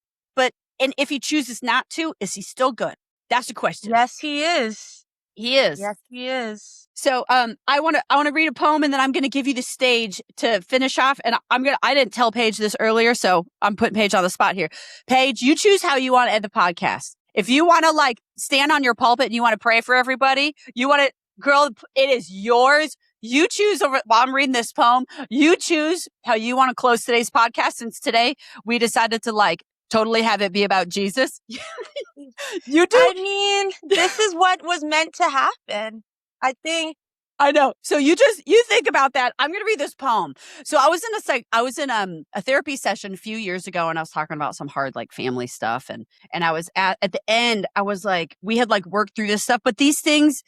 and if he chooses not to, is he still good? That's the question. Yes, he is. He is. Yes, he is. So I want to read a poem, and then I'm going to give you the stage to finish off. And I didn't tell Paige this earlier, so I'm putting Paige on the spot here. Paige, you choose how you want to end the podcast. If you want to like stand on your pulpit and you want to pray for everybody, you want to, girl, it is yours. You choose while I'm reading this poem, you choose how you want to close today's podcast. Since today we decided to like totally have it be about Jesus. You do. I mean, this is what was meant to happen. I think. I know. So you think about that. I'm going to read this poem. So I was in a therapy session a few years ago, and I was talking about some hard like family stuff, and I was at the end, I was like, we had like worked through this stuff, but these things,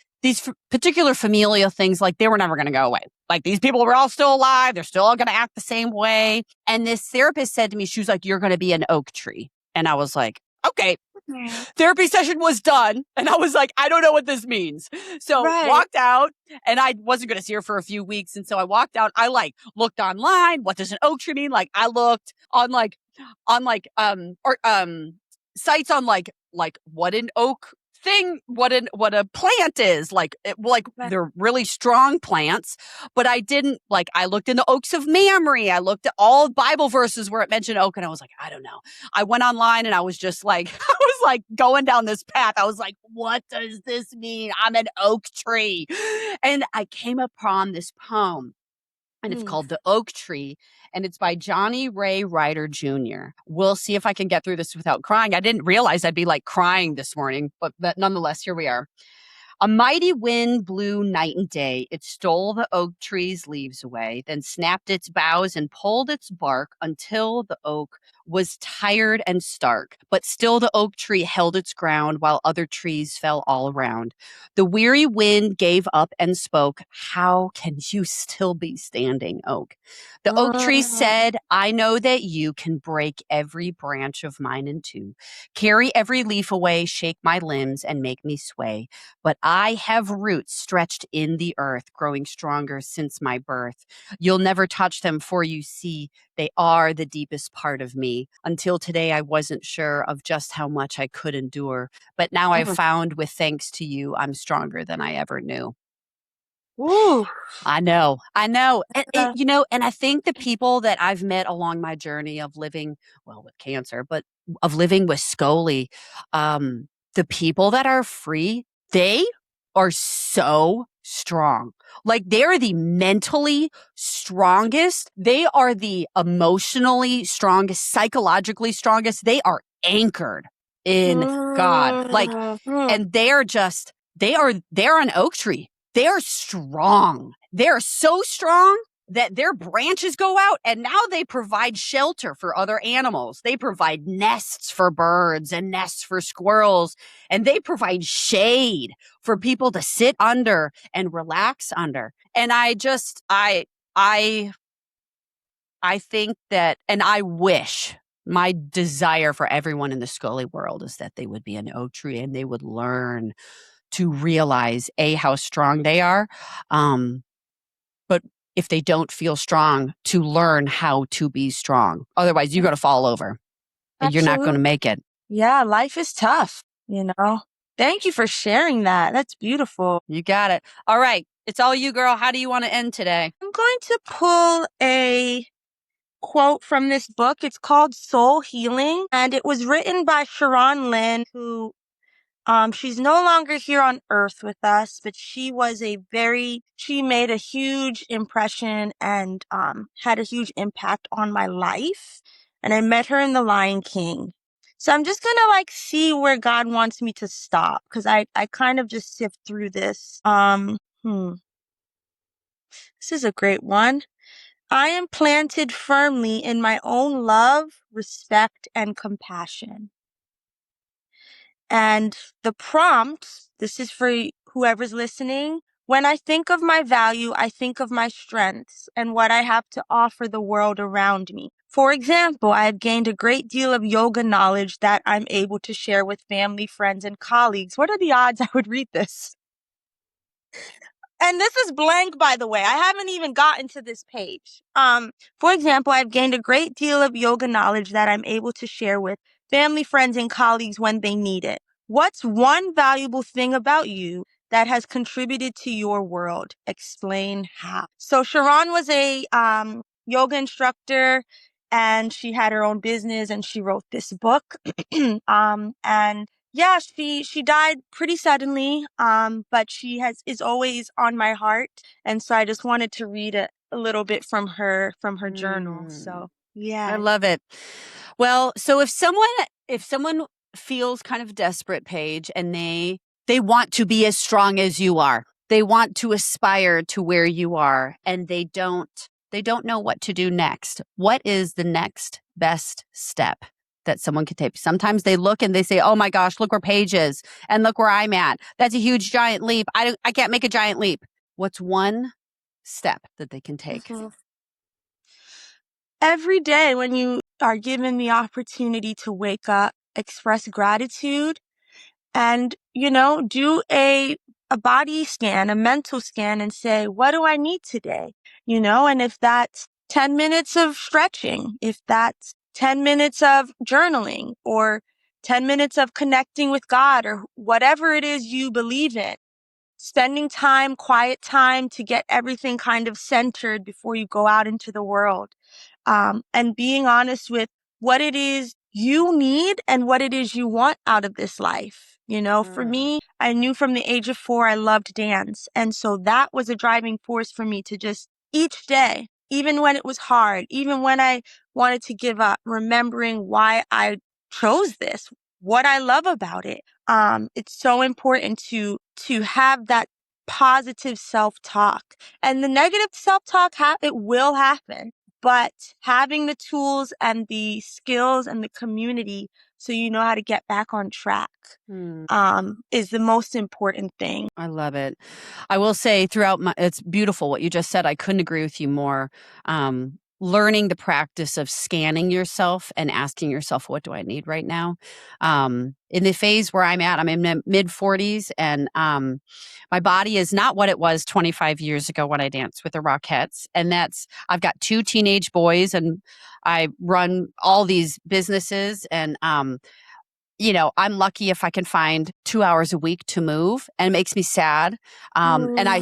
particular familial things, like they were never going to go away. Like these people were all still alive. They're still all going to act the same way. And this therapist said to me, she was like, "You're going to be an oak tree." And I was like, okay. Therapy session was done. And I was like, I don't know what this means. So walked out, and I wasn't going to see her for a few weeks. And so I walked out. I like looked online. What does an oak tree mean? Like I looked on sites on like what an oak thing, what a plant is like, they're really strong plants, but I didn't like, I looked into oaks of Mamre. I looked at all Bible verses where it mentioned oak, and I was like, I don't know. I went online and I was just like, I was like going down this path. I was like, what does this mean? I'm an oak tree. And I came upon this poem, and it's called The Oak Tree, and it's by Johnny Ray Ryder Jr. We'll see if I can get through this without crying. I didn't realize I'd be like crying this morning, but nonetheless, here we are. A mighty wind blew night and day. It stole the oak tree's leaves away, then snapped its boughs and pulled its bark until the oak was tired and stark. But still the oak tree held its ground while other trees fell all around. The weary wind gave up and spoke, "How can you still be standing, oak?" The oak tree said, "I know that you can break every branch of mine in two, carry every leaf away, shake my limbs, and make me sway. But I have roots stretched in the earth, growing stronger since my birth. You'll never touch them, for you see, they are the deepest part of me. Until today, I wasn't sure of just how much I could endure. But now I've found, with thanks to you, I'm stronger than I ever knew." Ooh. I know. And and I think the people that I've met along my journey of living, well, with cancer, but of living with Scoli, the people that are free, they are so strong. Like they are the mentally strongest. They are the emotionally strongest, psychologically strongest. They are anchored in God. Like, and they're an oak tree. They are strong. They are so strong that their branches go out, and now they provide shelter for other animals. They provide nests for birds and nests for squirrels, and they provide shade for people to sit under and relax under. And I think that, and I wish, my desire for everyone in the Scully world is that they would be an oak tree and they would learn to realize how strong they are. But if they don't feel strong, to learn how to be strong. Otherwise, you're going to fall over and you're not going to make it. Yeah, life is tough, Thank you for sharing that. That's beautiful. You got it. All right. It's all you, girl. How do you want to end today? I'm going to pull a quote from this book. It's called Soul Healing, and it was written by Sharon Lynn, who she's no longer here on earth with us, but she made a huge impression and had a huge impact on my life. And I met her in The Lion King. So I'm just going to see where God wants me to stop, because I kind of just sift through this. This is a great one. I am planted firmly in my own love, respect, and compassion. And the prompt, this is for whoever's listening. When I think of my value, I think of my strengths and what I have to offer the world around me. For example, I have gained a great deal of yoga knowledge that I'm able to share with family, friends, and colleagues. What are the odds I would read this? And this is blank, by the way. I haven't even gotten to this page. For example, I've gained a great deal of yoga knowledge that I'm able to share with family, friends, and colleagues when they need it. What's one valuable thing about you that has contributed to your world? Explain how. So Sharon was a yoga instructor, and she had her own business, and she wrote this book. And yeah, she died pretty suddenly, but she is always on my heart. And so I just wanted to read a little bit from her journal. So I yeah. love it. Well, so if someone feels kind of desperate, Paige, and they want to be as strong as you are, they want to aspire to where you are, and they don't know what to do next. What is the next best step that someone could take? Sometimes they look and they say, "Oh my gosh, look where Paige is, and look where I'm at. That's a huge giant leap. I can't make a giant leap." What's one step that they can take? Mhm. Every day when you are given the opportunity to wake up, express gratitude, and, do a body scan, a mental scan, and say, what do I need today? And if that's 10 minutes of stretching, if that's 10 minutes of journaling, or 10 minutes of connecting with God, or whatever it is you believe in, spending time, quiet time to get everything kind of centered before you go out into the world. And being honest with what it is you need and what it is you want out of this life. For me, I knew from the age of 4, I loved dance. And so that was a driving force for me to just each day, even when it was hard, even when I wanted to give up, remembering why I chose this, what I love about it. It's so important to have that positive self-talk. And the negative self-talk, it will happen. But having the tools and the skills and the community so you know how to get back on track is the most important thing. I love it. I will say it's beautiful what you just said. I couldn't agree with you more. Learning the practice of scanning yourself and asking yourself, what do I need right now? In the phase where I'm at, I'm in my mid 40s, and my body is not what it was 25 years ago when I danced with the Rockettes. And I've got 2 teenage boys, and I run all these businesses, and I'm lucky if I can find 2 hours a week to move, and it makes me sad. And I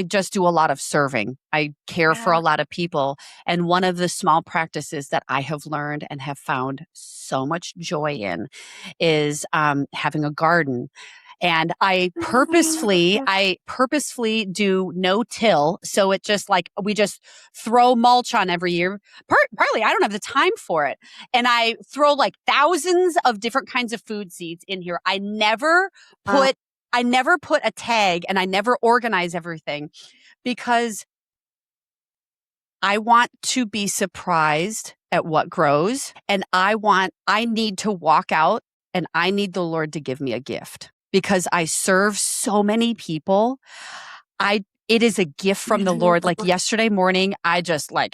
just do a lot of serving. I care for a lot of people. And one of the small practices that I have learned and have found so much joy in is having a garden. And I purposefully do no-till. So it just we just throw mulch on every year. Partly, I don't have the time for it. And I throw thousands of different kinds of food seeds in here. I never put a tag, and I never organize everything, because I want to be surprised at what grows. And I need to walk out, and I need the Lord to give me a gift, because I serve so many people. It is a gift from the Lord. Like yesterday morning, I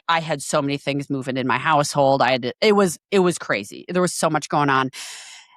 had so many things moving in my household. It was crazy. There was so much going on.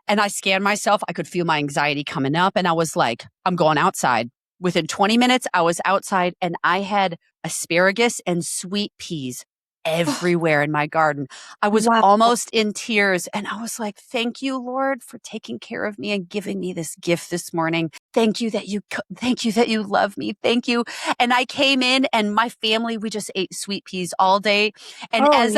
And I scanned myself. I could feel my anxiety coming up, and I was like, I'm going outside. Within 20 minutes, I was outside, and I had asparagus and sweet peas everywhere in my garden. I was almost in tears, and I was like, thank you, Lord, for taking care of me and giving me this gift this morning. Thank you that you love me. Thank you. And I came in, and my family, we just ate sweet peas all day. And as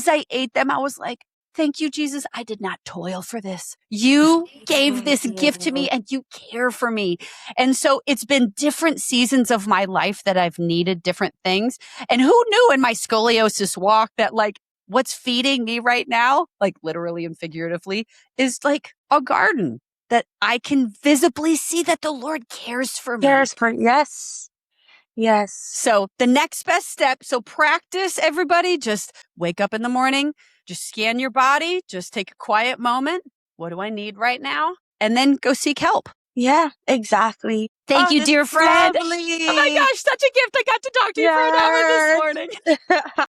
I ate them, I was like, thank you, Jesus. I did not toil for this. You gave this gift to me, and you care for me. And so it's been different seasons of my life that I've needed different things. And who knew in my scoliosis walk that what's feeding me right now, literally and figuratively, is a garden that I can visibly see that the Lord cares for me. Yes. Yes. So the next best step. So practice, everybody. Just wake up in the morning. Just scan your body. Just take a quiet moment. What do I need right now? And then go seek help. Yeah, exactly. Thank you, dear friend. Lovely. Oh my gosh, such a gift. I got to talk to you for an hour this morning.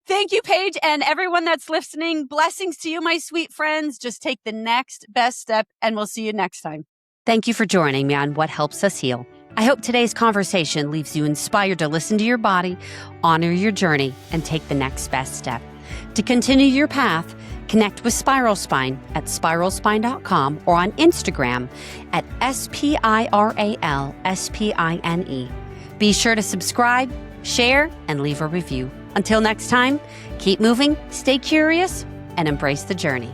Thank you, Paige, and everyone that's listening. Blessings to you, my sweet friends. Just take the next best step, and we'll see you next time. Thank you for joining me on What Helps Us Heal. I hope today's conversation leaves you inspired to listen to your body, honor your journey, and take the next best step. To continue your path, Connect with Spiral Spine at spiralspine.com or on Instagram at SPIRALSPINE. Be sure to subscribe, share, and leave a review. Until next time, keep moving, stay curious, and embrace the journey.